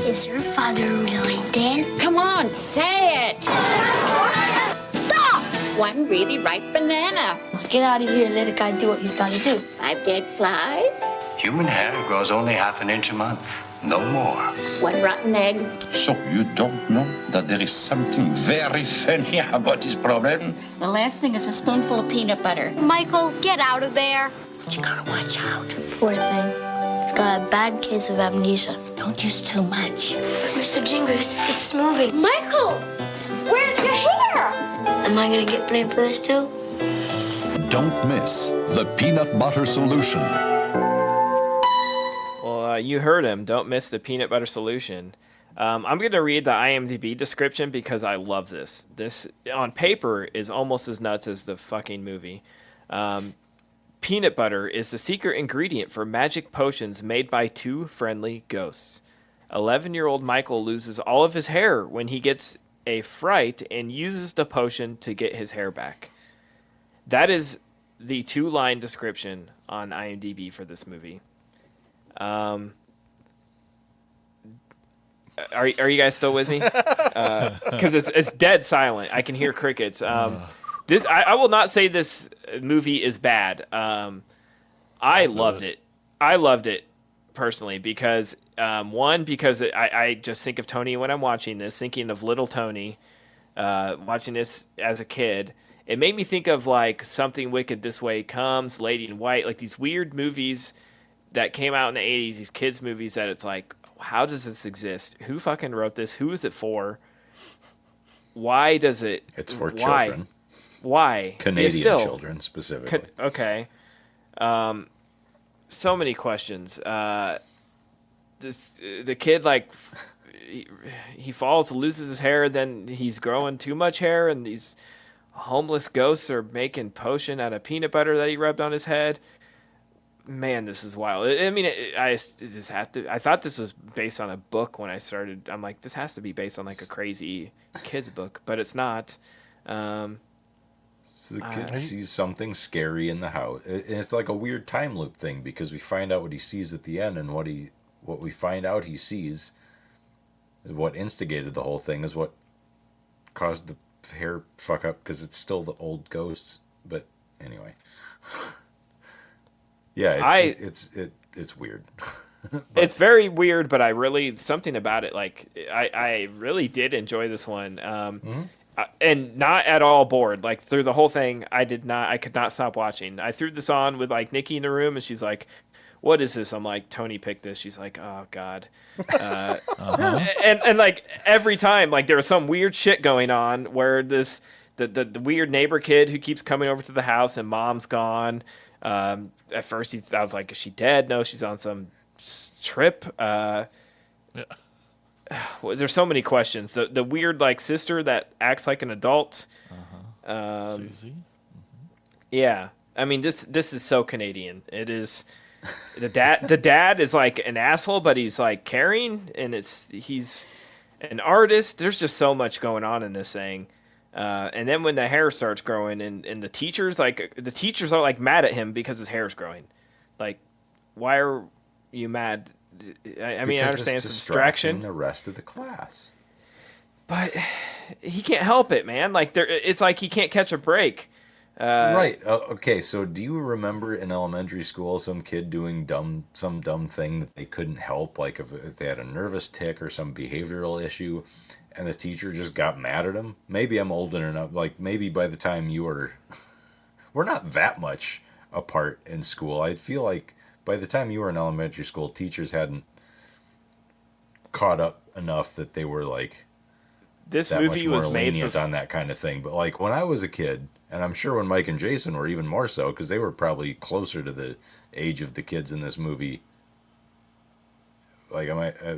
Is your father really dead? Come on, say it! Stop! One really ripe banana. Get out of here and let a guy do what he's got to do. 5 dead flies. Human hair grows only half an inch a month. No more. One rotten egg. So you don't know that there is something very funny about this problem? The last thing is a spoonful of peanut butter. Michael, get out of there. But you gotta watch out. Poor thing. It's got a bad case of amnesia. Don't use too much. Mr. Jingles, it's moving. Michael! Where's your hair? Am I gonna get blamed for this too? Don't miss the peanut butter solution. Well, you heard him. Don't miss the peanut butter solution. I'm going to read the IMDb description because I love this. This, on paper, is almost as nuts as the fucking movie. Peanut butter is the secret ingredient for magic potions made by two friendly ghosts. 11-year-old Michael loses all of his hair when he gets a fright and uses the potion to get his hair back. That is the 2-line description on IMDb for this movie. Are you guys still with me? Because it's dead silent. I can hear crickets. This I will not say this movie is bad. I loved it. I loved it personally because because I just think of Tony when I'm watching this, thinking of little Tony, watching this as a kid. It made me think of like Something Wicked This Way Comes, Lady in White, like these weird movies that came out in the 80s, these kids movies that it's like, how does this exist? Who fucking wrote this? Who is it for? Why does it? It's for children. Why? Canadian children specifically. Okay. So many questions. The kid, like, he falls, loses his hair, then he's growing too much hair, and these homeless ghosts are making potion out of peanut butter that he rubbed on his head. Man, this is wild. I mean, I thought this was based on a book when I started. I'm like, this has to be based on like a crazy kid's book, but it's not. So the kid sees something scary in the house. It's like a weird time loop thing because we find out what he sees at the end, and what we find out he sees, what instigated the whole thing, is what caused the hair fuck up because it's still the old ghosts. But anyway. Yeah, it's weird. It's very weird, but I really, something about it, like I really did enjoy this one, and not at all bored. Like through the whole thing, I could not stop watching. I threw this on with like Nikki in the room, and she's like, "What is this?" I'm like, "Tony picked this." She's like, "Oh God," and like every time, like there was some weird shit going on where the weird neighbor kid who keeps coming over to the house and mom's gone. At first I was like, is she dead? No, she's on some trip. There's so many questions. The weird like sister that acts like an adult. Susie. Yeah. I mean, this is so Canadian. It is. The dad is like an asshole, but he's like caring, and he's an artist. There's just so much going on in this thing. And then when the hair starts growing, and the teachers are like mad at him because his hair's growing. Like, why are you mad? I mean, I understand it's a distraction. The rest of the class, but he can't help it, man. Like it's like he can't catch a break. Right. Okay. So, do you remember in elementary school some kid doing some dumb thing that they couldn't help, like if they had a nervous tic or some behavioral issue? And the teacher just got mad at him. Maybe I'm old enough. Like maybe by the time you were, we're not that much apart in school. I feel like by the time you were in elementary school, teachers hadn't caught up enough that they were like this that movie much more was made lenient on that kind of thing. But like when I was a kid, and I'm sure when Mike and Jason were even more so, because they were probably closer to the age of the kids in this movie. Like,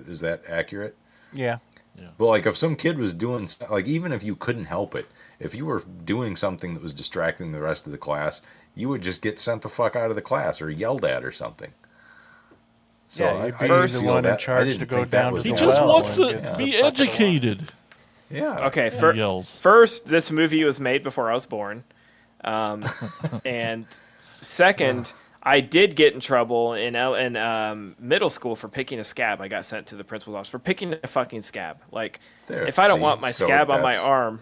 is that accurate? Yeah. Yeah. But like if some kid was doing, like, even if you couldn't help it, if you were doing something that was distracting the rest of the class, you would just get sent the fuck out of the class or yelled at or something. So yeah, you'd be the one in charge to go down to the He well. just wants to and be educated. Yeah. Okay. Yells. First, this movie was made before I was born, and second. I did get in trouble in middle school for picking a scab. I got sent to the principal's office for picking a fucking scab. Like, if I don't want my scab on my arm,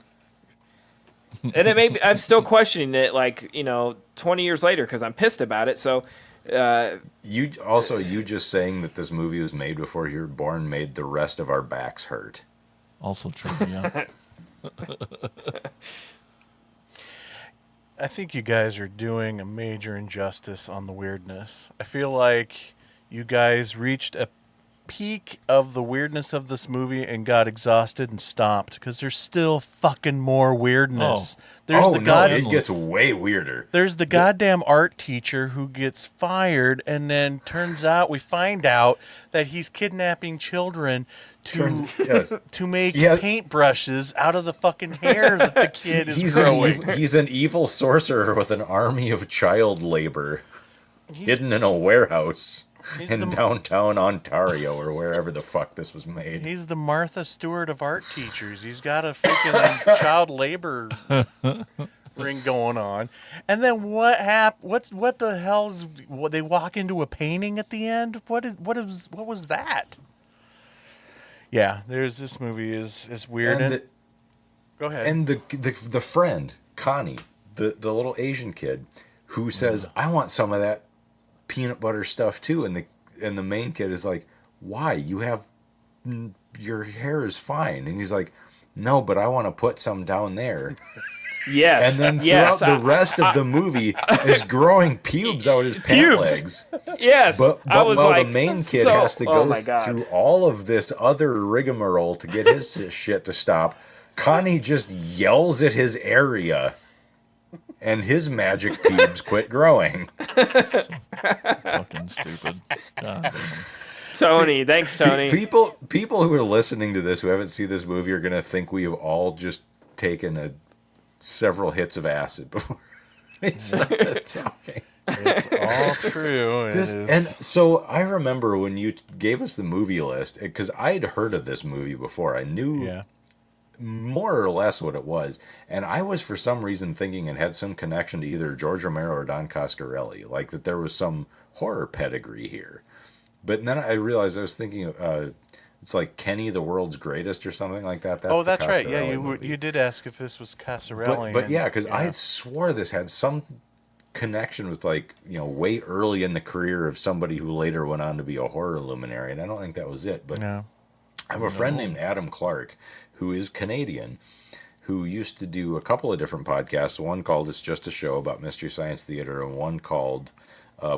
and it I'm still questioning it, like, 20 years later because I'm pissed about it. So You just saying that this movie was made before you were born made the rest of our backs hurt. Also true, yeah. I think you guys are doing a major injustice on the weirdness. I feel like you guys reached a peak of the weirdness of this movie and got exhausted and stopped because there's still fucking more weirdness. It gets way weirder. There's the goddamn art teacher who gets fired, and then we find out that he's kidnapping children to make paintbrushes out of the fucking hair that the kid is growing. He's an evil sorcerer with an army of child labor hidden in a warehouse in downtown Ontario or wherever the fuck this was made. He's the Martha Stewart of art teachers. He's got a freaking child labor ring going on. And then what the hell is they walk into a painting at the end? What was that? Yeah, this movie is weird. Go ahead. And the friend, Connie, the little Asian kid who says, "I want some of that peanut butter stuff too," and the main kid is like, "Why? Your hair is fine." And he's like, "No, but I want to put some down there." Yes. And then throughout the rest of the movie is growing pubes out his pant legs. Yes. But I was while like, the main kid has to go my God. through all of this other rigmarole to get his shit to stop, Connie just yells at his area and his magic pubes quit growing. Fucking stupid. God damn. Tony, thanks, Tony. People who are listening to this who haven't seen this movie are going to think we have all just taken several hits of acid before we started talking. It's all true. And so I remember when you gave us the movie list, because I'd heard of this movie before. I knew more or less what it was. And I was, for some reason, thinking it had some connection to either George Romero or Don Coscarelli, like that there was some horror pedigree here. But then I realized I was thinking it's like Kenny the World's Greatest or something like that. That's right. Yeah, you did ask if this was Coscarelli. But yeah, because I swore this had some connection with, like, way early in the career of somebody who later went on to be a horror luminary, and I don't think that was it. But I have a friend named Adam Clark who is Canadian, who used to do a couple of different podcasts. One called It's Just a Show about Mystery Science Theater, and one called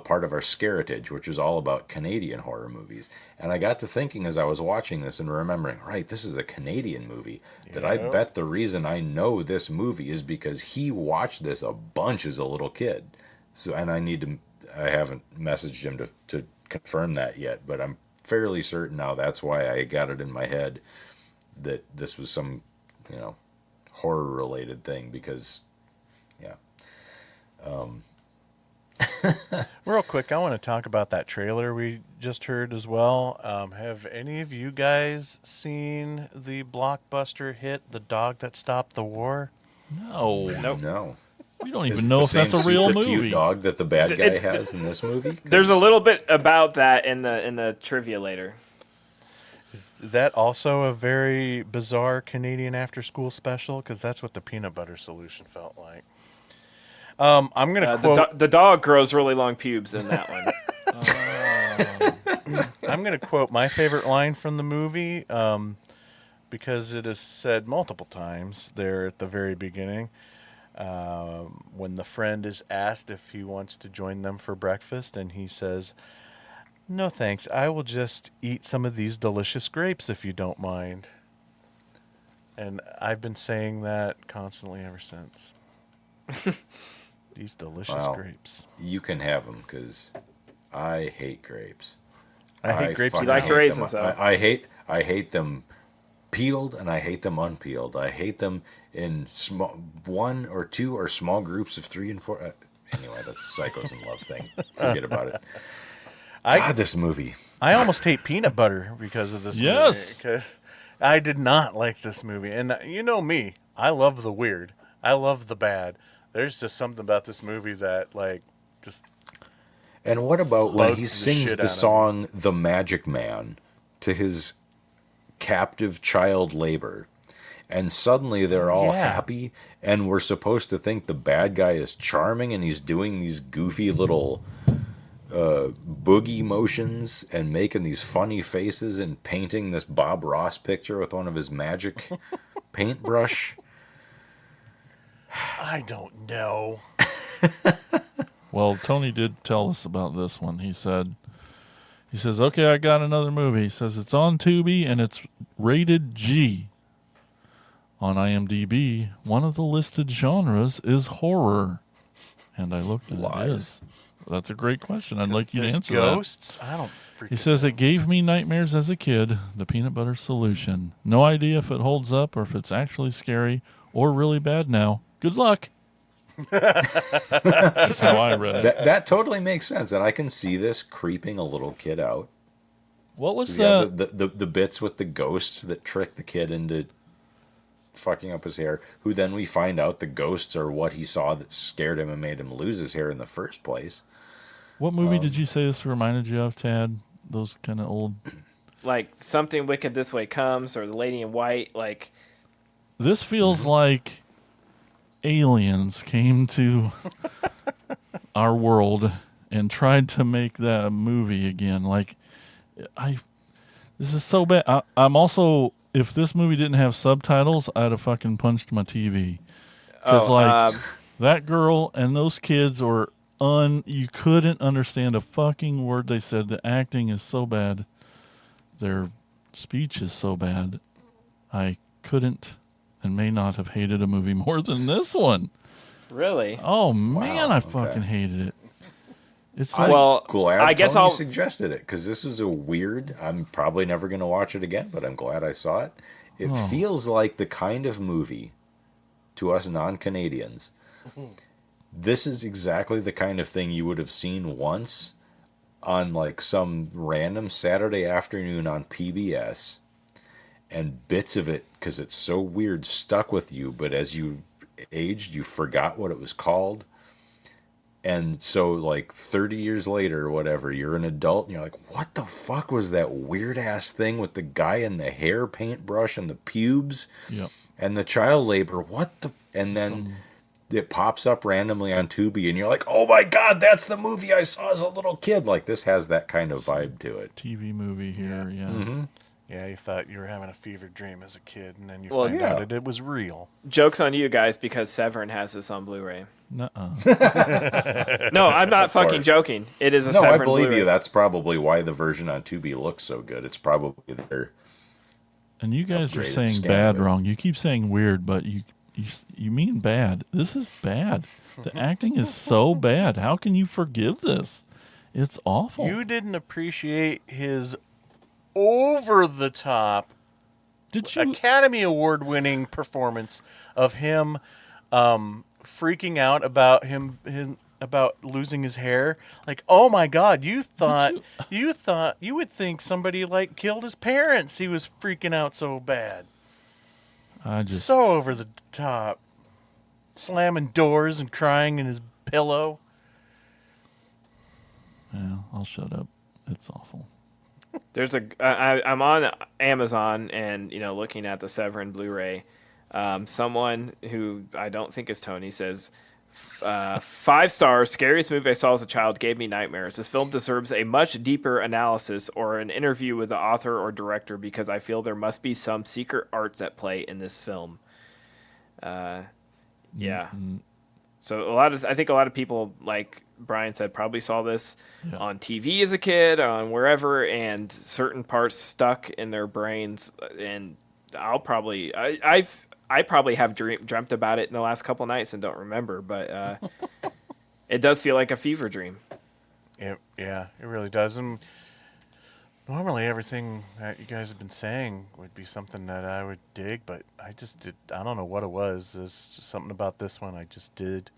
part of our Scaritage, which is all about Canadian horror movies. And I got to thinking as I was watching this and remembering, right, this is a Canadian movie, that I bet the reason I know this movie is because he watched this a bunch as a little kid. So, and I haven't messaged him to confirm that yet, but I'm fairly certain now that's why I got it in my head that this was some, horror related thing, because real quick, I want to talk about that trailer we just heard as well. Have any of you guys seen the blockbuster hit The Dog That Stopped the War? No. Nope. No. We don't even know if that's a real movie. Cute dog that the bad guy has in this movie? There's a little bit about that in the trivia later. Is that also a very bizarre Canadian after-school special? Because that's what the Peanut Butter Solution felt like. I'm going to quote... The dog grows really long pubes in that one. I'm going to quote my favorite line from the movie because it is said multiple times there at the very beginning. When the friend is asked if he wants to join them for breakfast, and he says, "No thanks, I will just eat some of these delicious grapes if you don't mind." And I've been saying that constantly ever since. These delicious grapes. You can have them, because I hate grapes. I hate grapes. He likes raisins, though. I hate them peeled, and I hate them unpeeled. I hate them in one or two or small groups of 3 and 4. Anyway, that's a Psychos in Love thing. Forget about it. This movie. I almost hate peanut butter because of this movie. Because I did not like this movie. And you know me. I love the weird. I love the bad. There's just something about this movie that, like, just... And what about when he sings the song The Magic Man to his captive child labor, and suddenly they're all happy, and we're supposed to think the bad guy is charming, and he's doing these goofy little boogie motions and making these funny faces and painting this Bob Ross picture with one of his magic paintbrush? I don't know. Well, Tony did tell us about this one. He says, okay, I got another movie. He says it's on Tubi and it's rated G. On IMDb, one of the listed genres is horror. And I looked and it is. That's a great question. I'd like you to answer ghosts? that. I don't He says it gave me nightmares as a kid, the peanut butter solution. No idea if it holds up or if it's actually scary or really bad now. Good luck. That's how I read it. That totally makes sense, and I can see this creeping a little kid out. What was the bits with the ghosts that trick the kid into fucking up his hair, who then we find out the ghosts are what he saw that scared him and made him lose his hair in the first place. What movie did you say this reminded you of, Tad? Those kind of old... Like Something Wicked This Way Comes or The Lady in White. Like This feels like aliens came to our world and tried to make that movie again. Like, this is so bad. I'm also, if this movie didn't have subtitles, I'd have fucking punched my TV. Because, that girl and those kids were you couldn't understand a fucking word they said. The acting is so bad. Their speech is so bad. I couldn't and may not have hated a movie more than this one. Really? Oh, man, I fucking hated it. It's like, I'm glad I guess Tony I'll suggested it, because this was a weird... I'm probably never going to watch it again, but I'm glad I saw it. It feels like the kind of movie, to us non-Canadians, this is exactly the kind of thing you would have seen once on like some random Saturday afternoon on PBS, and bits of it, because it's so weird, stuck with you, but as you aged, you forgot what it was called. And so like 30 years later or whatever, you're an adult and you're like, what the fuck was that weird ass thing with the guy and the hair paintbrush and the pubes and the child labor? What the... And then it pops up randomly on Tubi and you're like, oh my God, that's the movie I saw as a little kid. Like, this has that kind of vibe to it. TV movie here, yeah. Yeah, you thought you were having a fever dream as a kid, and then you find out that it was real. Joke's on you guys, because Severin has this on Blu-ray. Nuh-uh. No, I'm not fucking joking. It is a Severin I believe Blu-ray. you. That's probably why the version on Tubi looks so good. It's probably their... And you guys are upgraded saying scan bad of it. wrong. You keep saying weird, but you mean bad. This is bad. The acting is so bad. How can you forgive this? It's awful. You didn't appreciate his over-the-top Academy Award-winning performance of him freaking out about him about losing his hair. Like, oh my God, you thought you would think somebody like killed his parents. He was freaking out so bad. So over the top, slamming doors and crying in his pillow. Yeah, I'll shut up. It's awful. There's I'm on Amazon and looking at the Severin Blu-ray. Someone who I don't think is Tony says, 5 stars, scariest movie I saw as a child, gave me nightmares. This film deserves a much deeper analysis or an interview with the author or director, because I feel there must be some secret arts at play in this film. So I think a lot of people, like Brian said, probably saw this on TV as a kid, on wherever, and certain parts stuck in their brains. And I probably have dreamt about it in the last couple nights and don't remember, but it does feel like a fever dream. It really does. And normally everything that you guys have been saying would be something that I would dig, but I don't know what it was. There's just something about this one I just did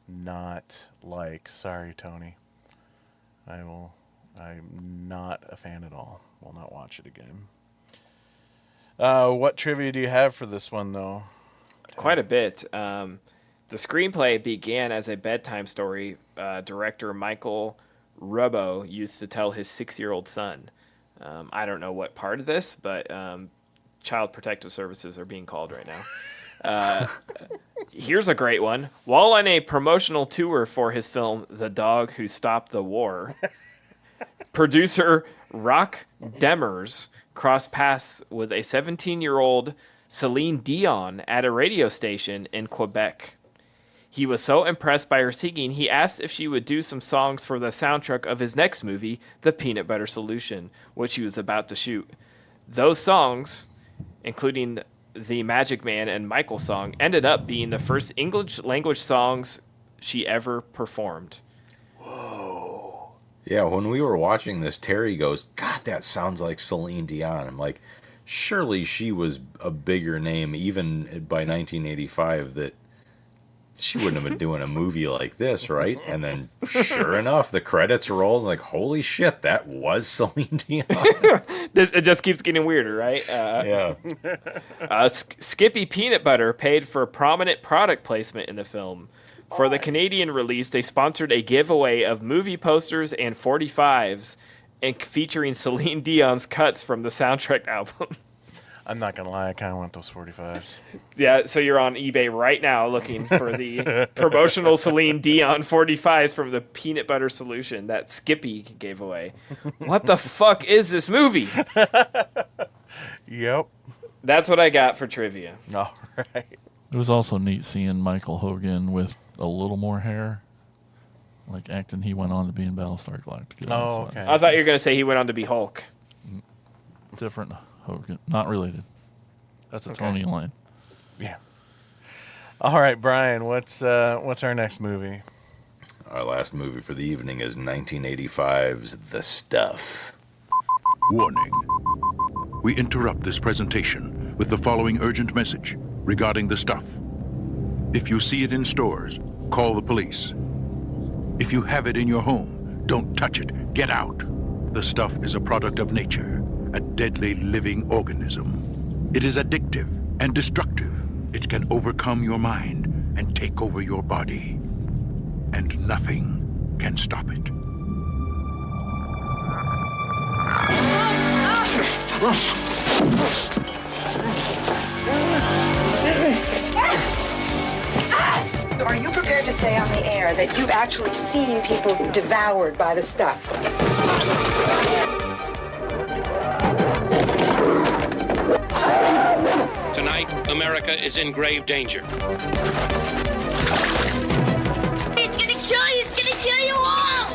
not like. Sorry, Tony. I'm not a fan at all. Will not watch it again. What trivia do you have for this one, though? Quite a bit. The screenplay began as a bedtime story. Director Michael Rubbo used to tell his 6-year-old son. I don't know what part of this, but Child Protective Services are being called right now. Here's a great one. While on a promotional tour for his film The Dog Who Stopped the War, producer Rock Demers crossed paths with a 17-year-old Celine Dion at a radio station in Quebec. He was so impressed by her singing, he asked if she would do some songs for the soundtrack of his next movie, The Peanut Butter Solution, which he was about to shoot. Those songs, including the Magic Man and Michael song, ended up being the first English language songs she ever performed. Whoa. Yeah, when we were watching this, Terry goes, God, that sounds like Celine Dion. I'm like, surely she was a bigger name, even by 1985, that she wouldn't have been doing a movie like this, right? And then, sure enough, the credits rolled. Like, holy shit, that was Celine Dion. It just keeps getting weirder, right? Yeah. Skippy Peanut Butter paid for prominent product placement in the film. For the Canadian release, they sponsored a giveaway of movie posters and 45s, and featuring Celine Dion's cuts from the soundtrack album. I'm not gonna lie, I kind of want those 45s. Yeah, so you're on eBay right now looking for the promotional Celine Dion 45s from the Peanut Butter Solution that Skippy gave away. What the fuck is this movie? Yep. That's what I got for trivia. All right. It was also neat seeing Michael Hogan with a little more hair, like acting. He went on to be in Battlestar Galactica. Oh, okay. I thought you were going to say he went on to be Hulk. Different Hogan, not related. That's a Okay. Tony line. Yeah. All right, Brian, what's our next movie? Our last movie for the evening is 1985's The Stuff. Warning. We interrupt this presentation with the following urgent message regarding The Stuff. If you see it in stores, call the police. If you have it in your home, don't touch it. Get out. The Stuff is a product of nature, a deadly living organism. It is addictive and destructive. It can overcome your mind and take over your body. And nothing can stop it. Are you prepared to say on the air that you've actually seen people devoured by the stuff? Tonight, America is in grave danger. It's gonna kill you! It's gonna kill you all!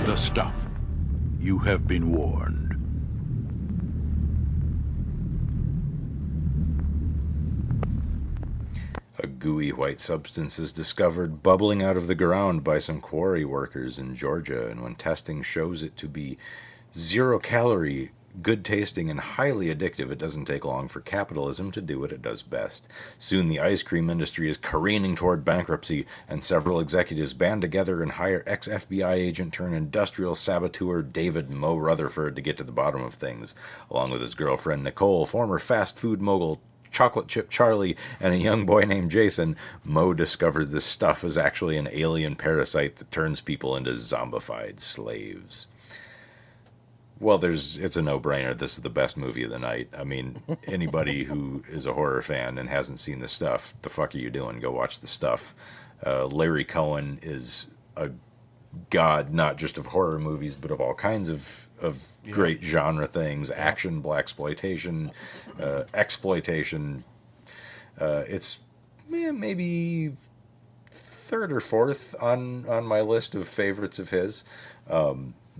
The Stuff. You have been warned. A gooey white substance is discovered bubbling out of the ground by some quarry workers in Georgia, and when testing shows it to be 0-calorie, good-tasting, and highly addictive, it doesn't take long for capitalism to do what it does best. Soon the ice cream industry is careening toward bankruptcy, and several executives band together and hire ex-FBI agent turned industrial saboteur David Mo Rutherford to get to the bottom of things, along with his girlfriend Nicole, former fast food mogul Chocolate Chip Charlie, and a young boy named Jason. Mo discovers this stuff is actually an alien parasite that turns people into zombified slaves. Well, it's a no-brainer. This is the best movie of the night. I mean, anybody who is a horror fan and hasn't seen this stuff, the fuck are you doing? Go watch The Stuff. Larry Cohen is a god, not just of horror movies, but of all kinds of great genre things, action, blaxploitation, exploitation. It's maybe third or fourth on my list of favorites of his.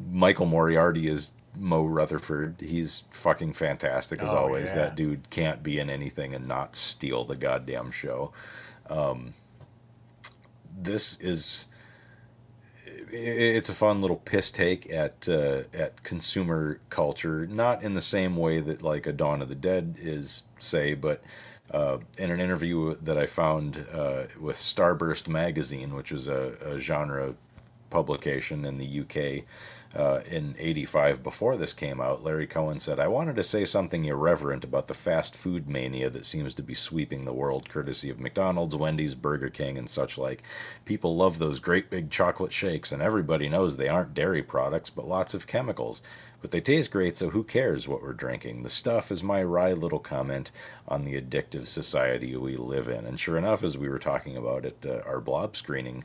Michael Moriarty is Mo Rutherford. He's fucking fantastic as always. Yeah. That dude can't be in anything and not steal the goddamn show. This is... It's a fun little piss take at consumer culture, not in the same way that like a Dawn of the Dead is, say, but in an interview that I found with Starburst magazine, which is a genre publication in the UK, In '85, before this came out, Larry Cohen said, "I wanted to say something irreverent about the fast food mania that seems to be sweeping the world, courtesy of McDonald's, Wendy's, Burger King, and such like. People love those great big chocolate shakes, and everybody knows they aren't dairy products, but lots of chemicals. But they taste great, so who cares what we're drinking? The stuff is my wry little comment on the addictive society we live in." And sure enough, as we were talking about at our Blob screening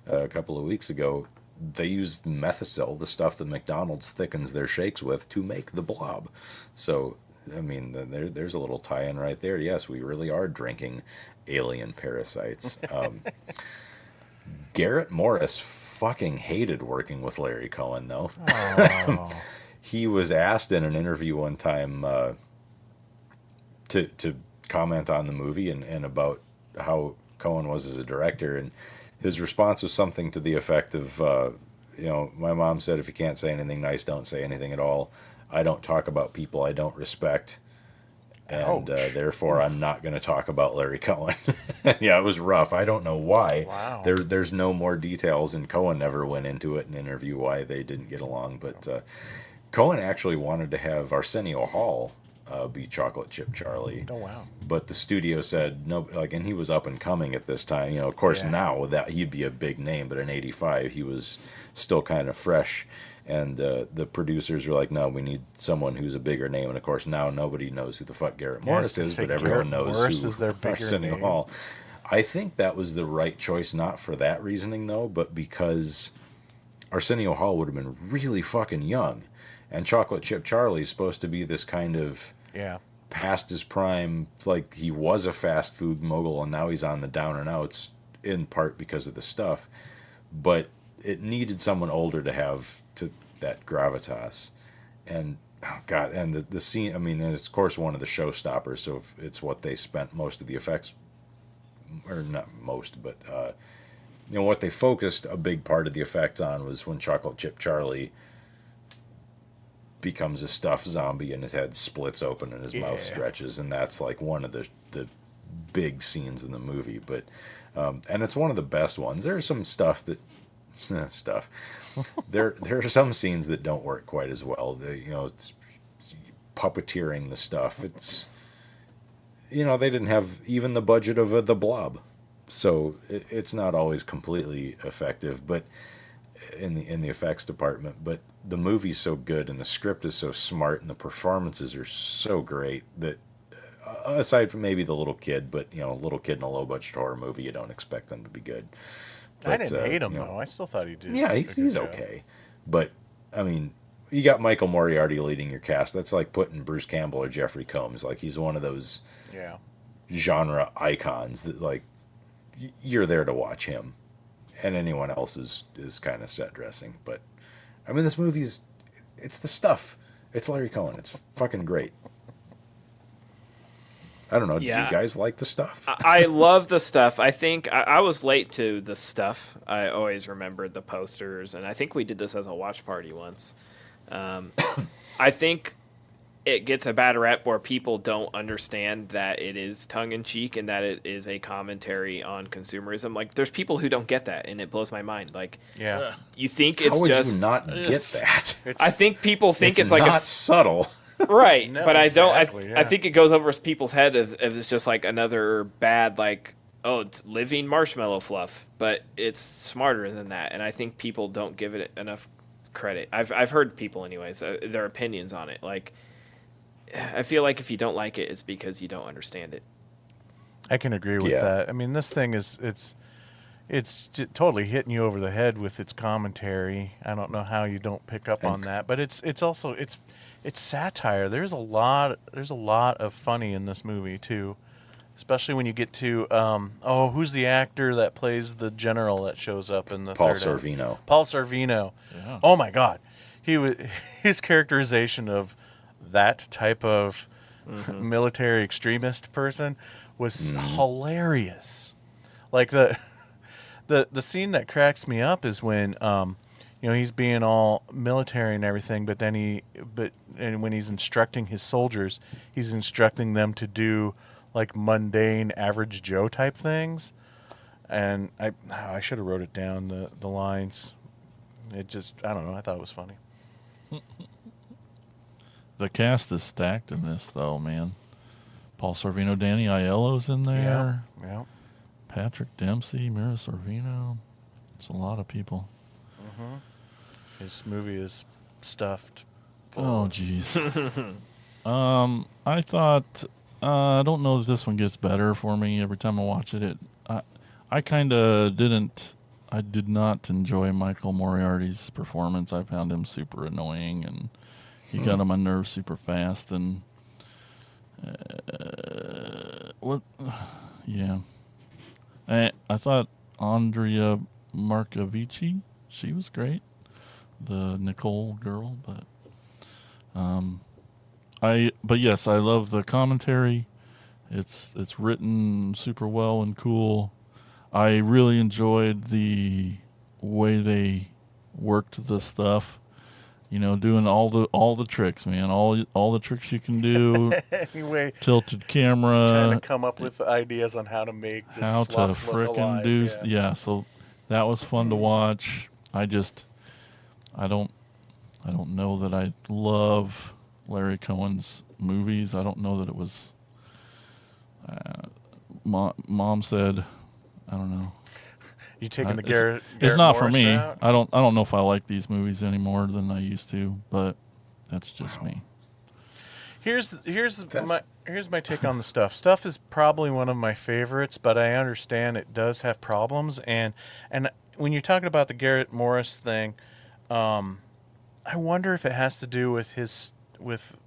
a couple of weeks ago, they used Methocel, the stuff that McDonald's thickens their shakes with, to make the Blob. So, I mean, there's a little tie-in right there. Yes, we really are drinking alien parasites. Garrett Morris fucking hated working with Larry Cohen, though. Oh. He was asked in an interview one time to comment on the movie and about how Cohen was as a director, and his response was something to the effect of, my mom said, if you can't say anything nice, don't say anything at all. I don't talk about people I don't respect, and therefore I'm not going to talk about Larry Cohen. Yeah, it was rough. I don't know why. Wow. There's no more details, and Cohen never went into it in an interview why they didn't get along, but Cohen actually wanted to have Arsenio Hall be Chocolate Chip Charlie. Oh, wow. But the studio said no, and he was up and coming at this time. Of course, now that he'd be a big name, but in '85 he was still kind of fresh. And the producers were like, no, we need someone who's a bigger name. And of course, now nobody knows who the fuck Garrett Morris is, but everyone knows Morris who is their bigger Arsenio name. Hall. I think that was the right choice, not for that reasoning though, but because Arsenio Hall would have been really fucking young. And Chocolate Chip Charlie is supposed to be this kind of past his prime, like he was a fast food mogul and now he's on the down and outs, in part because of the stuff. But it needed someone older to have that gravitas. And, oh God, and the scene, I mean, and it's of course one of the showstoppers, so it's what they spent most of the effects, or not most, but, what they focused a big part of the effects on was when Chocolate Chip Charlie becomes a stuffed zombie and his head splits open and his mouth stretches, and that's like one of the big scenes in the movie. But and it's one of the best ones. There's some stuff there are some scenes that don't work quite as well. It's puppeteering the stuff. It's they didn't have even the budget of the Blob, so it's not always completely effective, but in the effects department. But the movie's so good and the script is so smart and the performances are so great that aside from maybe the little kid, but a little kid in a low budget horror movie, you don't expect them to be good. But, I didn't hate him though. I still thought he did. Yeah, he's okay. But I mean, you got Michael Moriarty leading your cast. That's like putting Bruce Campbell or Jeffrey Combs. Like he's one of those genre icons that like you're there to watch him. And anyone else is kind of set dressing. But, I mean, this movie's, it's the stuff. It's Larry Cohen. It's fucking great. I don't know. Did you guys like the stuff? I love the stuff. I think I was late to the stuff. I always remembered the posters, and I think we did this as a watch party once. I think it gets a bad rep where people don't understand that it is tongue-in-cheek and that it is a commentary on consumerism. Like, there's people who don't get that, and it blows my mind. Like, you think it's How would just... you not get that? I think people think it's like not subtle. Right, No, but I don't. exactly, I think it goes over people's head if it's just like another bad, like, oh, it's living marshmallow fluff. But it's smarter than that, and I think people don't give it enough credit. I've heard people, anyways, their opinions on it. Like, I feel like if you don't like it, it's because you don't understand it. I can agree with that. I mean, this thing it's totally hitting you over the head with its commentary. I don't know how you don't pick up on that, but it's also satire. There's a lot of funny in this movie too, especially when you get to who's the actor that plays the general that shows up in the Paul third Sorvino. Paul Sorvino. Yeah. Oh my God, his characterization of that type of military extremist person was hilarious. Like the scene that cracks me up is when he's being all military and everything, but then when he's instructing his soldiers, he's instructing them to do like mundane average Joe type things. And I should have wrote it down, the lines. It just, I don't know, I thought it was funny. The cast is stacked in this, though, man. Paul Sorvino, Danny Aiello's in there. Yeah. Patrick Dempsey, Mira Sorvino. It's a lot of people. Mm-hmm. This movie is stuffed. Oh, jeez. I thought, I don't know if this one gets better for me every time I watch it. I kind of I did not enjoy Michael Moriarty's performance. I found him super annoying, and he got on my nerves super fast. And yeah. I thought Andrea Markovici, she was great, the Nicole girl, but yes, I love the commentary. It's written super well and cool. I really enjoyed the way they worked the stuff. Doing all the tricks, man. All the tricks you can do. Anyway, tilted camera. Trying to come up with ideas on how to make this how fluff to look alive. yeah. So that was fun to watch. I don't know that I love Larry Cohen's movies. I don't know that it was. Mom said, I don't know. You taking the Garrett? It's not Morris for me. route? I don't know if I like these movies any more than I used to, but that's just me. Here's my take on the stuff. Stuff is probably one of my favorites, but I understand it does have problems. And when you're talking about the Garrett Morris thing, I wonder if it has to do with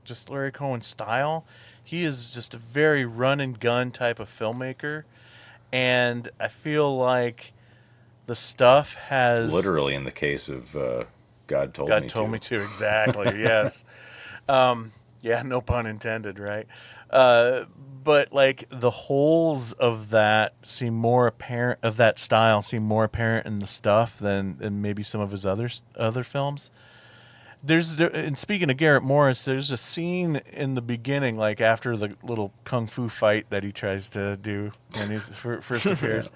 just Larry Cohen's style. He is just a very run and gun type of filmmaker, and I feel like the stuff has literally in the case of God Told Me To. Exactly. Yes. Yeah, no pun intended, right? But like the holes of that seem more apparent, of that style seem more apparent in the stuff than maybe some of his other films. And speaking of Garrett Morris, there's a scene in the beginning, like after the little kung fu fight that he tries to do when he's first appears.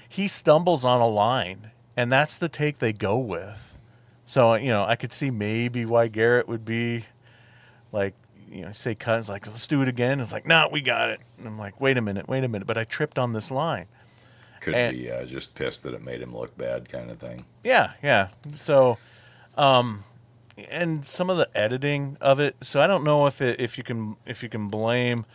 He stumbles on a line, and that's the take they go with. So, I could see maybe why Garrett would be like, say cut, it's like, let's do it again. It's like, no, we got it. And I'm like, wait a minute, but I tripped on this line. Could be just pissed that it made him look bad kind of thing. Yeah. So, and some of the editing of it. So I don't know if you can blame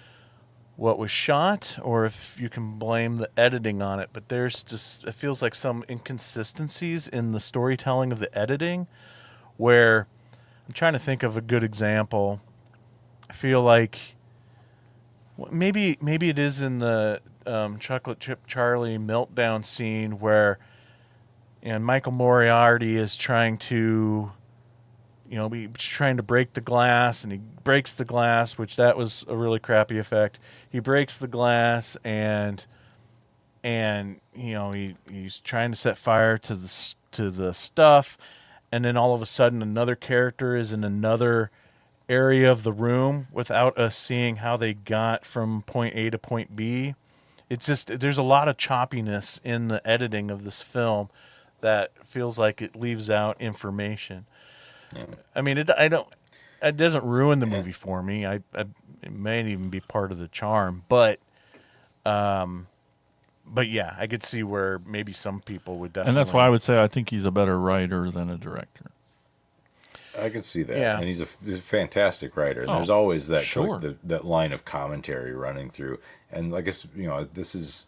what was shot or if you can blame the editing on it. But there's just, it feels like some inconsistencies in the storytelling of the editing, where I'm trying to think of a good example. I feel like maybe it is in the Chocolate Chip Charlie meltdown scene where Michael Moriarty is trying to he's trying to break the glass, and he breaks the glass, which that was a really crappy effect. He breaks the glass, and he's trying to set fire to the stuff, and then all of a sudden another character is in another area of the room without us seeing how they got from point A to point B. It's just, there's a lot of choppiness in the editing of this film that feels like it leaves out information. Yeah. I mean, it doesn't ruin the movie for me. It may even be part of the charm, but yeah, I could see where maybe some people would definitely. And that's why I would say I think he's a better writer than a director. I can see that. Yeah. And he's a fantastic writer. And there's always that that line of commentary running through. And I guess this is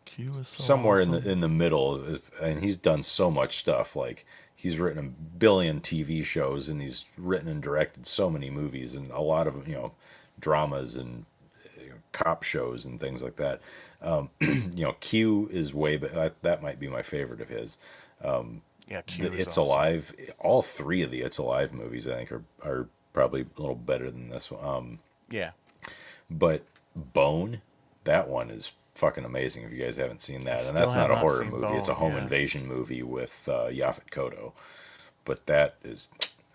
Q is so somewhere awesome. in the middle. And he's done so much stuff. Like, he's written a billion TV shows, and he's written and directed so many movies, and a lot of dramas and cop shows and things like that. Q is way that might be my favorite of his. Yeah, Q is It's awesome. Alive. All three of the It's Alive movies, I think, are probably a little better than this one. Yeah. But Bone, that one is fucking amazing if you guys haven't seen that. And Still that's have not a not horror seen movie. It's a Bone, home yeah. invasion movie with Yaphet Kotto. But that is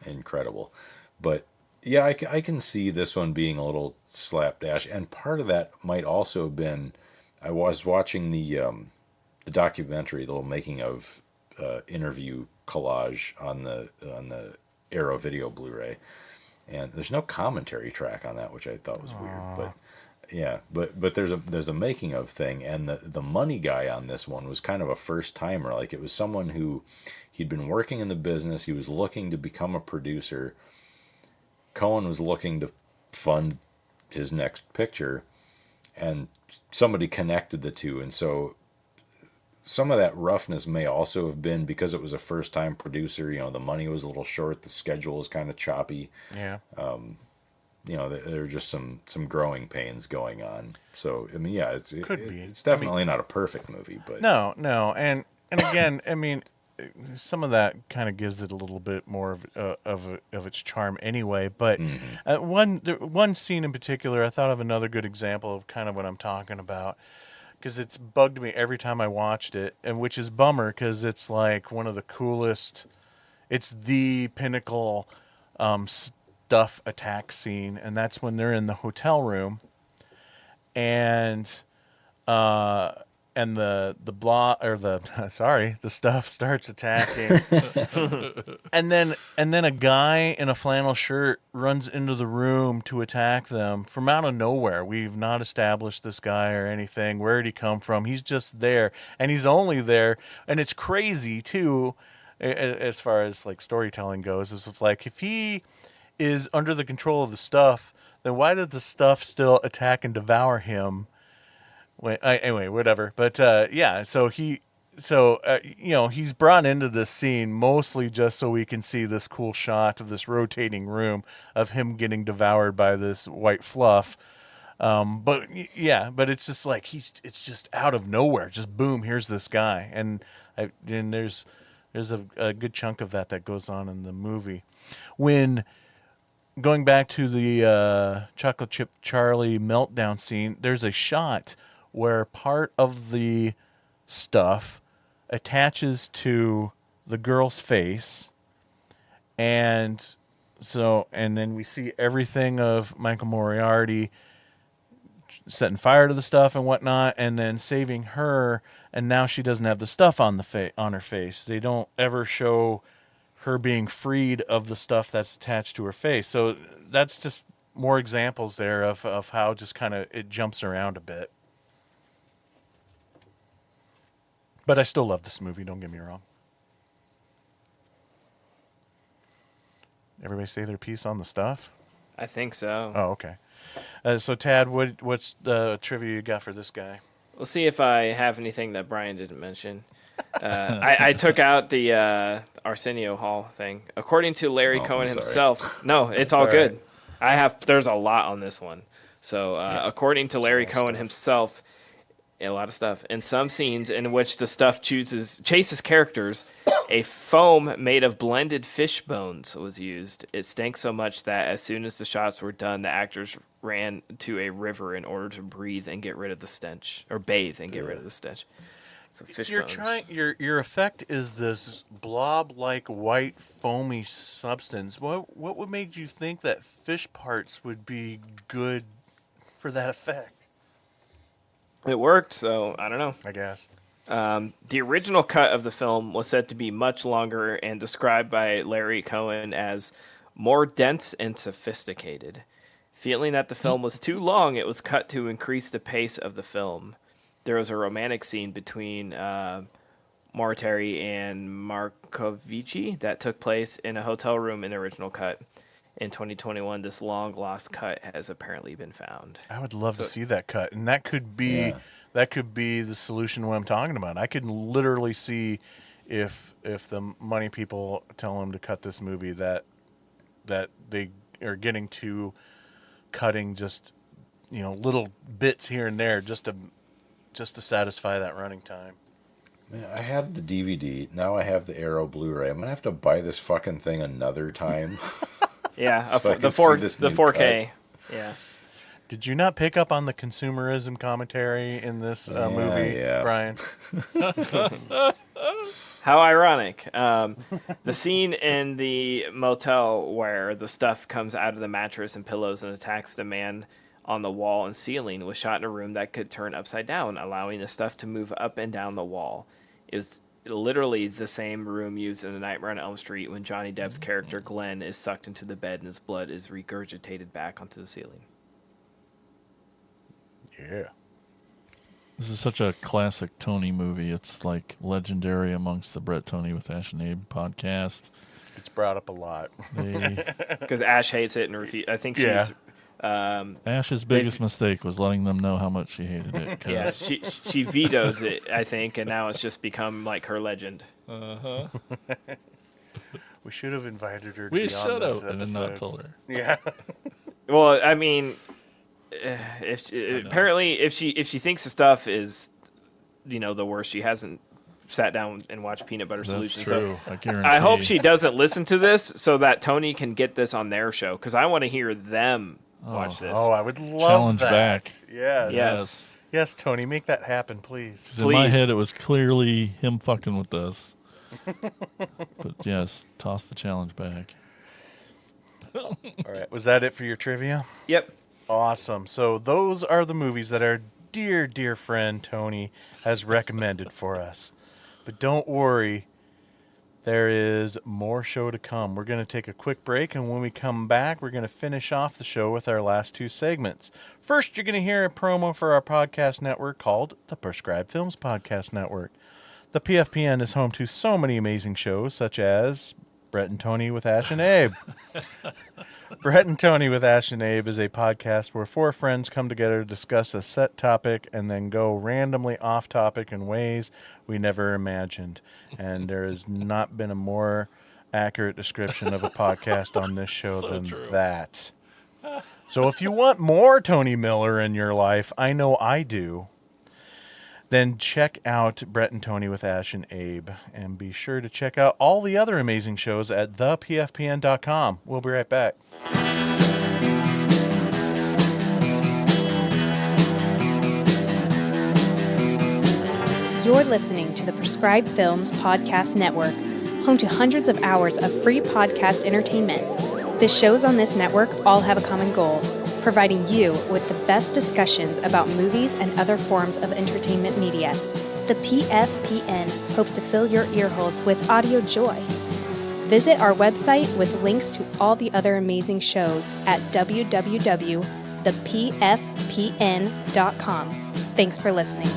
incredible. But yeah, I can see this one being a little slapdash. And part of that might also have been, I was watching the documentary, the little making of interview collage on the Arrow Video Blu-ray, and there's no commentary track on that, which I thought was weird. But yeah, but there's a making of thing, and the money guy on this one was kind of a first timer. Like, it was someone who he'd been working in the business. He was looking to become a producer. Cohen was looking to fund his next picture, and somebody connected the two, and so some of that roughness may also have been because it was a first-time producer. You know, the money was a little short, the schedule was kind of choppy. Yeah. You know, there were just some growing pains going on. So, I mean, yeah, Could be. It's definitely not a perfect movie, but No, and again, I mean, some of that kind of gives it a little bit more of its charm anyway. But one scene in particular, I thought of another good example of kind of what I'm talking about, because it's bugged me every time I watched it, and which is bummer because it's like one of the coolest. It's the pinnacle stuff attack scene, and that's when they're in the hotel room, and the stuff starts attacking, and then a guy in a flannel shirt runs into the room to attack them from out of nowhere. We've not established this guy or anything. Where did he come from? He's just there, and he's only there, and it's crazy too, as far as like storytelling goes. Is like, if he is under the control of the stuff, then why did the stuff still attack and devour him? Anyway, whatever. But yeah, so he's brought into this scene mostly just so we can see this cool shot of this rotating room of him getting devoured by this white fluff. But it's just like it's just out of nowhere. Just boom, here's this guy, and there's a good chunk of that goes on in the movie. When going back to the Chocolate Chip Charlie meltdown scene, there's a shot where part of the stuff attaches to the girl's face, and then we see everything of Michael Moriarty setting fire to the stuff and whatnot, and then saving her, and now she doesn't have the stuff on her face. They don't ever show her being freed of the stuff that's attached to her face. So that's just more examples there of how just kind of it jumps around a bit. But I still love this movie, don't get me wrong. Everybody say their piece on the stuff? I think so. Oh, okay. So, Tad, what's the trivia you got for this guy? We'll see if I have anything that Brian didn't mention. I took out the Arsenio Hall thing. According to Larry Cohen himself. No, it's all good. There's a lot on this one. So, according to Larry Cohen himself, a lot of stuff. In some scenes in which the stuff chases characters, a foam made of blended fish bones was used. It stank so much that as soon as the shots were done, the actors ran to a river in order to breathe and get rid of the stench, or bathe and get rid of the stench. So fish bones. Your effect is this blob-like white foamy substance. What would make you think that fish parts would be good for that effect? It worked, so I don't know. I guess. The original cut of the film was said to be much longer and described by Larry Cohen as more dense and sophisticated. Feeling that the film was too long, it was cut to increase the pace of the film. There was a romantic scene between Moriarty and Markovici that took place in a hotel room in the original cut. In 2021, this long-lost cut has apparently been found. I would love to see that cut, and that could be the solution to what I'm talking about. I could literally see if the money people tell them to cut this movie that they are getting to cutting just little bits here and there just to satisfy that running time. Man, I had the DVD. Now I have the Arrow Blu-ray. I'm gonna have to buy this fucking thing another time. Yeah, so the 4K. Cut. Yeah. Did you not pick up on the consumerism commentary in this movie, Brian? How ironic. The scene in the motel where the stuff comes out of the mattress and pillows and attacks the man on the wall and ceiling was shot in a room that could turn upside down, allowing the stuff to move up and down the wall. It literally the same room used in A Nightmare on Elm Street when Johnny Depp's character Glenn is sucked into the bed and his blood is regurgitated back onto the ceiling. Yeah. This is such a classic Tony movie. It's like legendary amongst the Brett Tony with Ash and Abe podcast. It's brought up a lot. Because Ash hates it and I think she's... Ash's biggest mistake was letting them know how much she hated it. Yeah, she vetoed it, I think, and now it's just become like her legend. Uh-huh. We should have invited her to We be on should this have, and then episode. not told her. Yeah. Well, I mean, apparently if she thinks the stuff is, the worst, she hasn't sat down and watched Peanut Butter That's Solution. true. So I guarantee. I hope she doesn't listen to this so that Tony can get this on their show, because I want to hear them watch this. Oh, I would love Challenge that. back. Yes. Yes, Tony, make that happen, please. 'Cause in my head, it was clearly him fucking with us. But yes, toss the challenge back. All right. Was that it for your trivia? Yep. Awesome. So those are the movies that our dear, dear friend Tony has recommended for us. But don't worry, there is more show to come. We're going to take a quick break, and when we come back, we're going to finish off the show with our last two segments. First, you're going to hear a promo for our podcast network called the Prescribed Films Podcast Network. The PFPN is home to so many amazing shows, such as Brett and Tony with Ash and Abe. Brett and Tony with Ash and Abe is a podcast where four friends come together to discuss a set topic and then go randomly off topic in ways we never imagined. And there has not been a more accurate description of a podcast on this show than that. So if you want more Tony Miller in your life, I know I do, then check out Brett and Tony with Ash and Abe. And be sure to check out all the other amazing shows at thepfpn.com. We'll be right back. You're listening to the Prescribed Films Podcast Network, home to hundreds of hours of free podcast entertainment. The shows on this network all have a common goal: providing you with the best discussions about movies and other forms of entertainment media. The PFPN hopes to fill your earholes with audio joy. Visit our website with links to all the other amazing shows at www.thepfpn.com. Thanks for listening.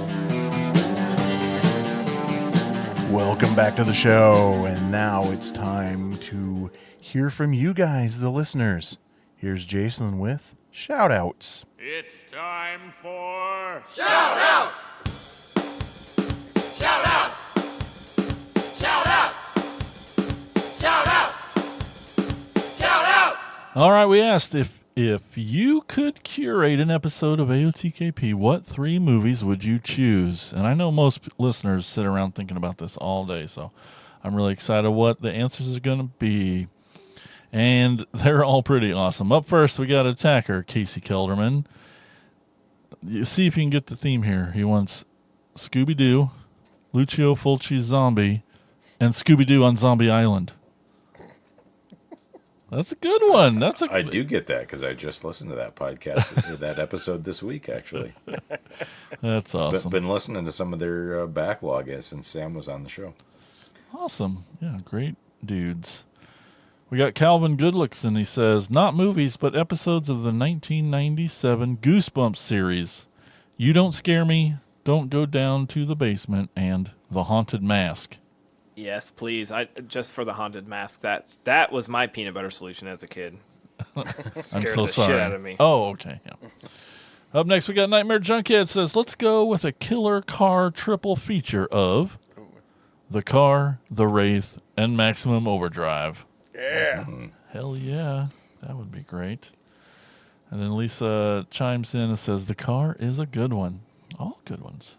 Welcome back to the show, and now it's time to hear from you guys, the listeners. Here's Jason with shout-outs. It's time for Shout-outs! Shout-outs! Shout-outs! Shout-outs! Shout-outs! All right, we asked if you could curate an episode of AOTKP, what 3 movies would you choose? And I know most listeners sit around thinking about this all day, so I'm really excited what the answers are going to be. And they're all pretty awesome. Up first, we got Attacker, Casey Kelderman. You see if you can get the theme here. He wants Scooby-Doo, Lucio Fulci's Zombie, and Scooby-Doo on Zombie Island. That's a good one. I do get that because I just listened to that podcast, that episode this week, actually. That's awesome. Been listening to some of their backlog since Sam was on the show. Awesome. Yeah, great dudes. We got Calvin Goodlickson. He says, not movies, but episodes of the 1997 Goosebumps series. You Don't Scare Me, Don't Go Down to the Basement, and The Haunted Mask. Yes, please. Just for the Haunted Mask. That was my Peanut Butter Solution as a kid. I'm Scared so the sorry. shit out of me. Oh, okay. Yeah. Up next, we got Nightmare Junkhead. Says, let's go with a killer car triple feature of The Car, The Wraith, and Maximum Overdrive. Yeah. Hell yeah. That would be great. And then Lisa chimes in and says, The Car is a good one. All good ones.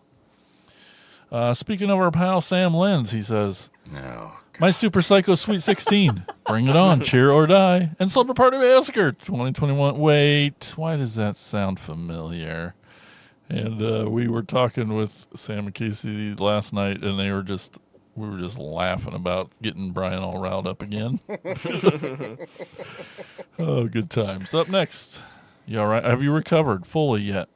Speaking of our pal Sam Lenz, he says, No. My Super Psycho Sweet 16. Bring it on. Cheer or die. And Slumber Party Massacre 2021. Wait, why does that sound familiar? And we were talking with Sam and Casey last night, and we were just laughing about getting Brian all riled up again. Oh, good times. Up next. You all right? Have you recovered fully yet?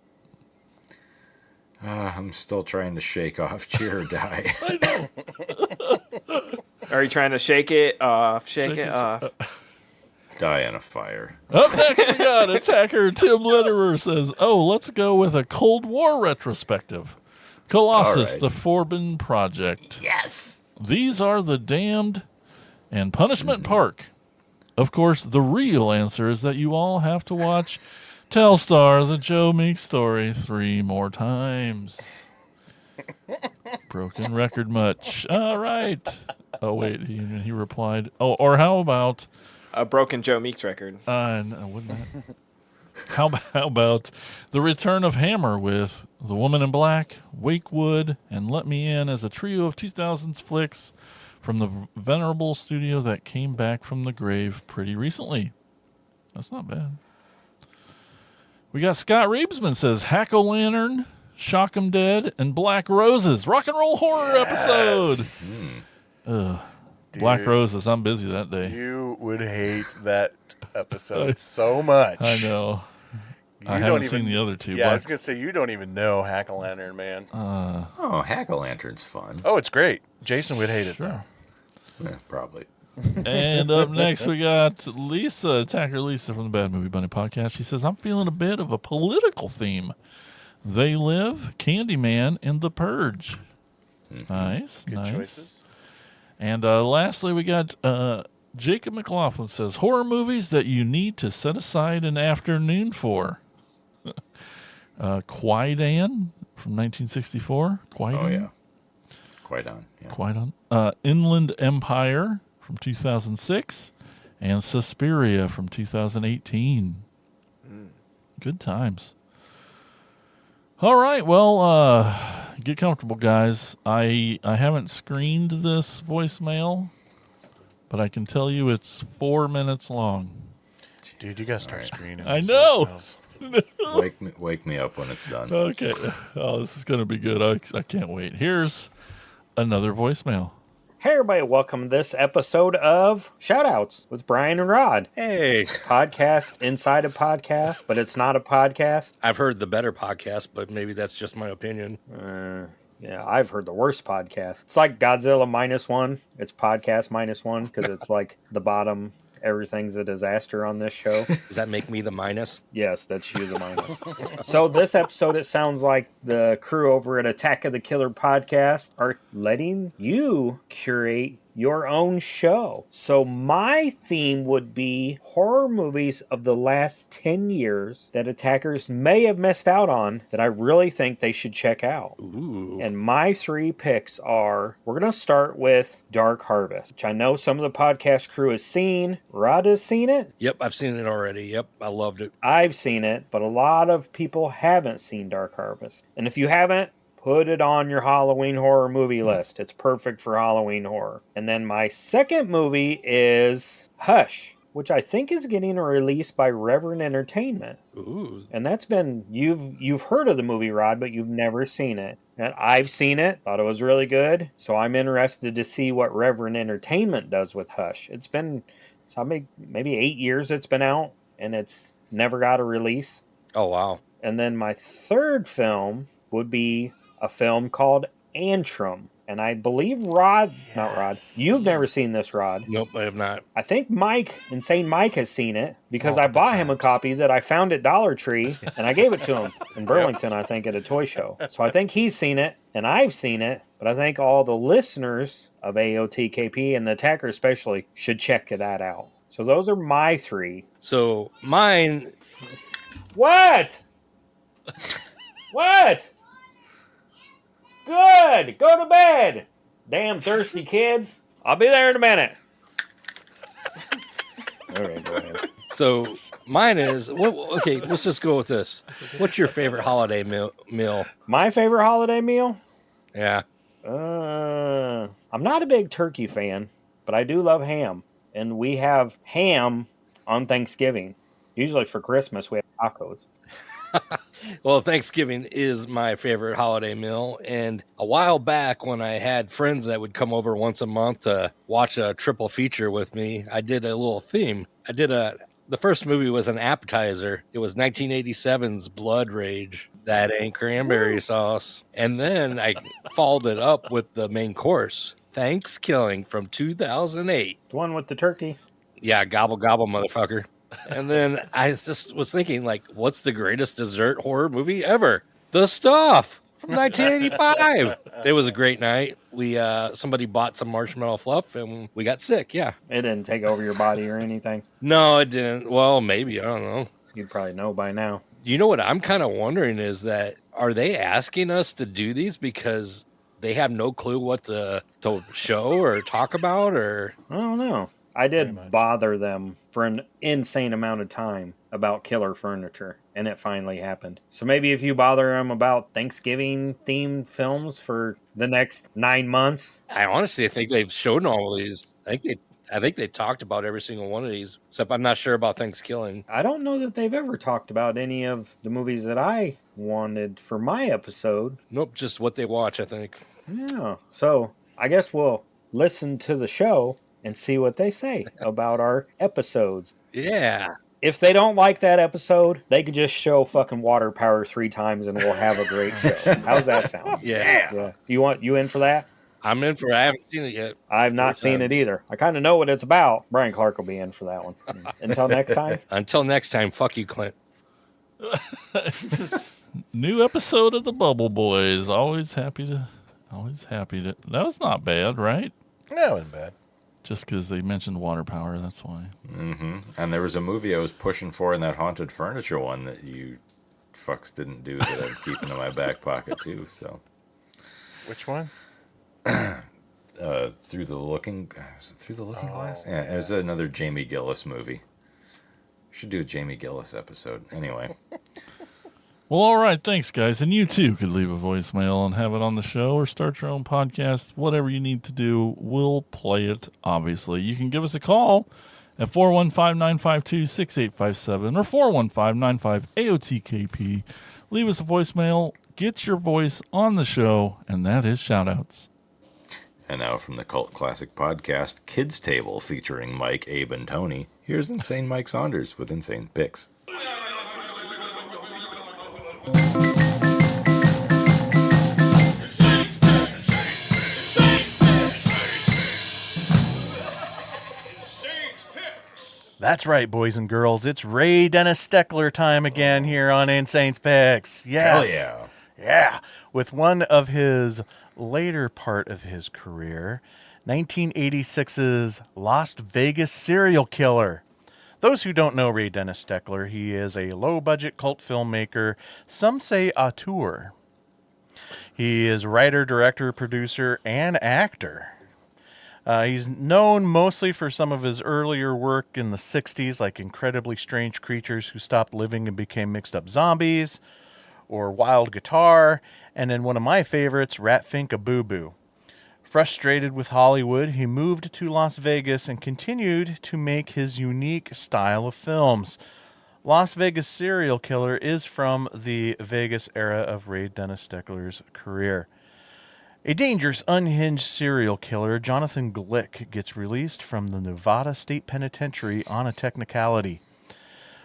I'm still trying to shake off Cheer or Die. I know. Are you trying to shake it off? Shake it off. Die in a fire. Up next, we got attacker Tim Lederer says, let's go with a Cold War retrospective. Colossus, All right. the Forbidden Project. Yes! These Are the Damned and Punishment Park. Of course, the real answer is that you all have to watch Telstar, the Joe Meek story 3 more times. Broken record much. All right. Oh, wait, he replied. Oh, or how about... A broken Joe Meeks record. No, wouldn't that? How about the return of Hammer with The Woman in Black, Wakewood, and Let Me In as a trio of 2000s flicks from the venerable studio that came back from the grave pretty recently. That's not bad. We got Scott Reebsman says Hack-O-Lantern, Shock 'Em Dead, and Black Roses. Rock and roll horror episode. Black Dude. Roses. I'm busy that day. You would hate that episode so much. I know. I haven't seen the other two. Yeah, I was going to say, you don't even know Hack-O-Lantern, man. Oh, Hack-O-Lantern's fun. Oh, it's great. Jason would hate it, though. Yeah, probably. And up next, we got Lisa, attacker Lisa from the Bad Movie Bunny podcast. She says, I'm feeling a bit of a political theme. They Live, Candyman, and The Purge. Nice. Good nice. choices. And lastly, we got Jacob McLaughlin says, horror movies that you need to set aside an afternoon for. Qui-Gon from 1964. Qui-Gon? Oh, yeah. Qui-Gon. Yeah. Qui-Gon. Inland Empire from 2006. And Suspiria from 2018. Good times. All right, well, get comfortable, guys. I haven't screened this voicemail, but I can tell you it's 4 minutes long. Dude, you got to start screening. I these know. voicemails. Wake me up when it's done. Okay. Oh, this is going to be good. I can't wait. Here's another voicemail. Hey everybody, welcome to this episode of Shoutouts with Brian and Rod. Hey. Podcast inside a podcast, but it's not a podcast. I've heard the better podcast, but maybe that's just my opinion. Yeah, I've heard the worst podcast. It's like Godzilla -1. It's podcast -1 because it's like the bottom. Everything's a disaster on this show. Does that make me the minus? Yes, that's you, the minus. So this episode, it sounds like the crew over at Attack of the Killer podcast are letting you curate your own show. So my theme would be horror movies of the last 10 years that attackers may have missed out on that I really think they should check out. Ooh. And my 3 picks are, we're going to start with Dark Harvest, which I know some of the podcast crew has seen. Rod has seen it. Yep, I've seen it already. Yep, I loved it. I've seen it, but a lot of people haven't seen Dark Harvest. And if you haven't, put it on your Halloween horror movie list. It's perfect for Halloween horror. And then my second movie is Hush, which I think is getting a release by Reverend Entertainment. Ooh. And that's been, you've heard of the movie, Rod, but you've never seen it. And I've seen it, thought it was really good. So I'm interested to see what Reverend Entertainment does with Hush. It's been maybe 8 years it's been out, and it's never got a release. Oh, wow. And then my third film would be a film called Antrim. And I believe not Rod, you've never seen this, Rod. Nope, I have not. I think Insane Mike has seen it because I bought him a copy that I found at Dollar Tree and I gave it to him in Burlington, I think, at a toy show. So I think he's seen it and I've seen it, but I think all the listeners of AOTKP and the Attacker especially should check that out. So those are my 3. So mine... What? What? Good. Go to bed. Damn thirsty kids. I'll be there in a minute. All right, go ahead. So mine is... okay, let's just go with this. What's your favorite holiday meal? My favorite holiday meal? Yeah. I'm not a big turkey fan, but I do love ham. And we have ham on Thanksgiving. Usually for Christmas, we have tacos. Well, Thanksgiving is my favorite holiday meal. And a while back when I had friends that would come over once a month to watch a triple feature with me, I did a little theme. I did a The first movie was an appetizer. It was 1987's Blood Rage. That ain't cranberry sauce. And then I followed it up with the main course, Thanksgiving from 2008. The one with the turkey. Yeah, gobble gobble, motherfucker. And then I just was thinking, like, what's the greatest dessert horror movie ever? The Stuff from 1985. It was a great night. We somebody bought some marshmallow fluff and we got sick. Yeah, It didn't take over your body or anything. no, it didn't. Well, maybe, I don't know. You'd probably know by now. You know what I'm kind of wondering is that are they asking us to do these because they have no clue what to show or talk about, or I don't know. I did bother them for an insane amount of time about killer furniture, and it finally happened. So maybe if you bother them about Thanksgiving themed films for the next 9 months. I honestly think they've shown all of these. I think they talked about every single one of these, except I'm not sure about Thanksgiving. I don't know that they've ever talked about any of the movies that I wanted for my episode. Nope, just what they watch, I think. Yeah. So I guess we'll listen to the show and see what they say about our episodes. Yeah. If they don't like that episode, they could just show fucking Water Power 3 times and we'll have a great show. How's that sound? Yeah. You in for that? I'm in for it. I haven't seen it yet. I've not seen it either. I kind of know what it's about. Brian Clark will be in for that one. Until next time. Until next time, fuck you, Clint. New episode of the Bubble Boys. Always happy to. That was not bad, right? No, it wasn't bad. Just because they mentioned Water Power, that's why. Mm-hmm. And there was a movie I was pushing for in that Haunted Furniture one that you fucks didn't do that I'm keeping in my back pocket too. So, which one? Through the Looking Glass. Yeah, it was another Jamie Gillis movie. Should do a Jamie Gillis episode. Anyway. Well, all right. Thanks, guys. And you, too, could leave a voicemail and have it on the show or start your own podcast. Whatever you need to do, we'll play it, obviously. You can give us a call at 415-952-6857 or 415-95-AOTKP. Leave us a voicemail. Get your voice on the show, and that is shout-outs. And now from the cult classic podcast, Kids Table, featuring Mike, Abe, and Tony, here's Insane Mike Saunders with Insane Picks. That's right, boys and girls. It's Ray Dennis Steckler time again here on Insane's Picks. Yes. Hell yeah. Yeah. With one of his later part of his career, 1986's Las Vegas Serial Killer. Those who don't know Ray Dennis Steckler, he is a low-budget cult filmmaker, some say auteur. He is writer, director, producer, and actor. He's known mostly for some of his earlier work in the 60s, like Incredibly Strange Creatures Who Stopped Living and Became Mixed Up Zombies, or Wild Guitar, and then one of my favorites, Rat Fink a Boo Boo. Frustrated with Hollywood, he moved to Las Vegas and continued to make his unique style of films. Las Vegas Serial Killer is from the Vegas era of Ray Dennis Steckler's career. A dangerous, unhinged serial killer, Jonathan Glick, gets released from the Nevada State Penitentiary on a technicality.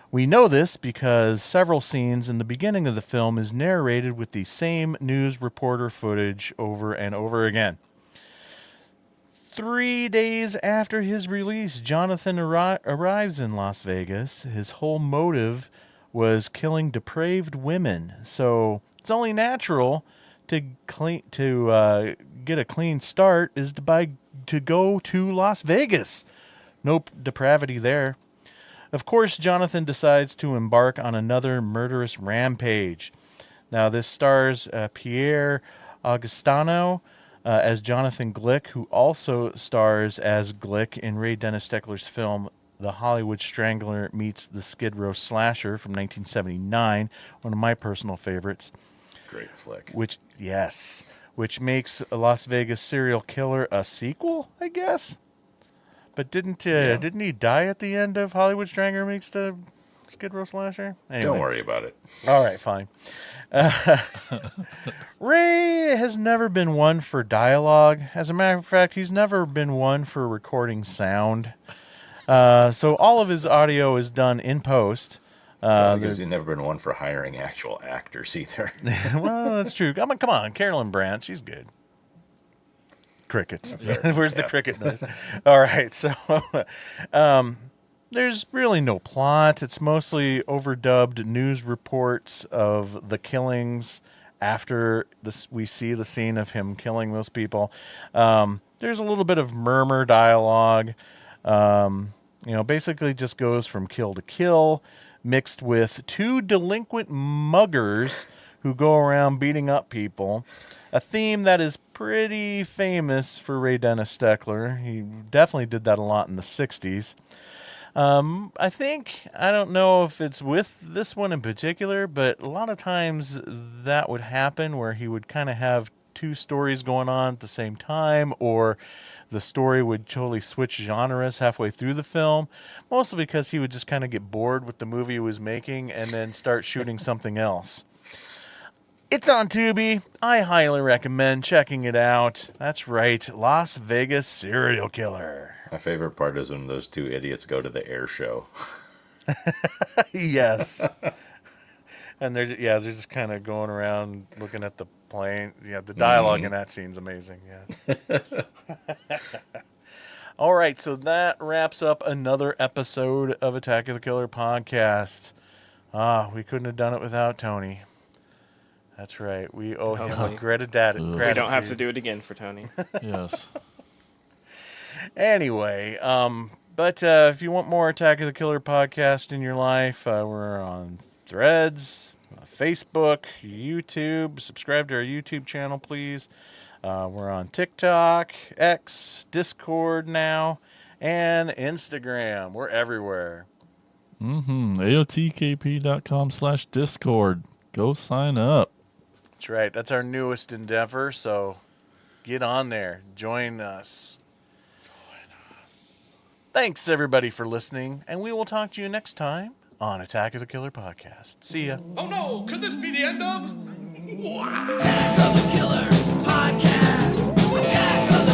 We know this because several scenes in the beginning of the film is narrated with the same news reporter footage over and over again. 3 days after his release, Jonathan arrives in Las Vegas. His whole motive was killing depraved women, so it's only natural to get a clean start is to go to Las Vegas. No depravity there. Of course, Jonathan decides to embark on another murderous rampage. Now, this stars Pierre Augustano as Jonathan Glick, who also stars as Glick in Ray Dennis Steckler's film The Hollywood Strangler Meets the Skid Row Slasher from 1979, one of my personal favorites. Great flick. Which makes a Las Vegas Serial Killer a sequel, I guess? But didn't he die at the end of Hollywood Strangler Meets the Skid Row Slasher? Anyway. Don't worry about it. All right, fine. Ray has never been one for dialogue. As a matter of fact, he's never been one for recording sound. So all of his audio is done in post. Because he's never been one for hiring actual actors either. Well, that's true. I mean, come on, Carolyn Brandt, she's good. Crickets. Where's the cricket noise? All right, so there's really no plot. It's mostly overdubbed news reports of the killings after we see the scene of him killing those people. There's a little bit of murmur dialogue. Basically just goes from kill to kill, mixed with two delinquent muggers who go around beating up people. A theme that is pretty famous for Ray Dennis Steckler. He definitely did that a lot in the 60s. I don't know if it's with this one in particular, but a lot of times that would happen where he would kind of have two stories going on at the same time, or the story would totally switch genres halfway through the film, mostly because he would just kind of get bored with the movie he was making and then start shooting something else. It's on Tubi. I highly recommend checking it out. That's right, Las Vegas Serial Killer. My favorite part is when those two idiots go to the air show. Yes. And they're just kind of going around looking at the plane. Yeah, the dialogue in that scene's amazing. Yeah. All right, so that wraps up another episode of Attack of the Killer podcast. We couldn't have done it without Tony. That's right. We owe him a gratitude. We don't have to do it again for Tony. Yes. Anyway, but if you want more Attack of the Killer podcast in your life, we're on Threads, Facebook, YouTube. Subscribe to our YouTube channel, please. We're on TikTok, X, Discord now, and Instagram. We're everywhere. AOTKP.com/Discord. Go sign up. That's right. That's our newest endeavor, so get on there. Join us. Thanks, everybody, for listening, and we will talk to you next time on Attack of the Killer podcast. See ya. Oh no, could this be the end of? Attack of the Killer podcast. Attack of the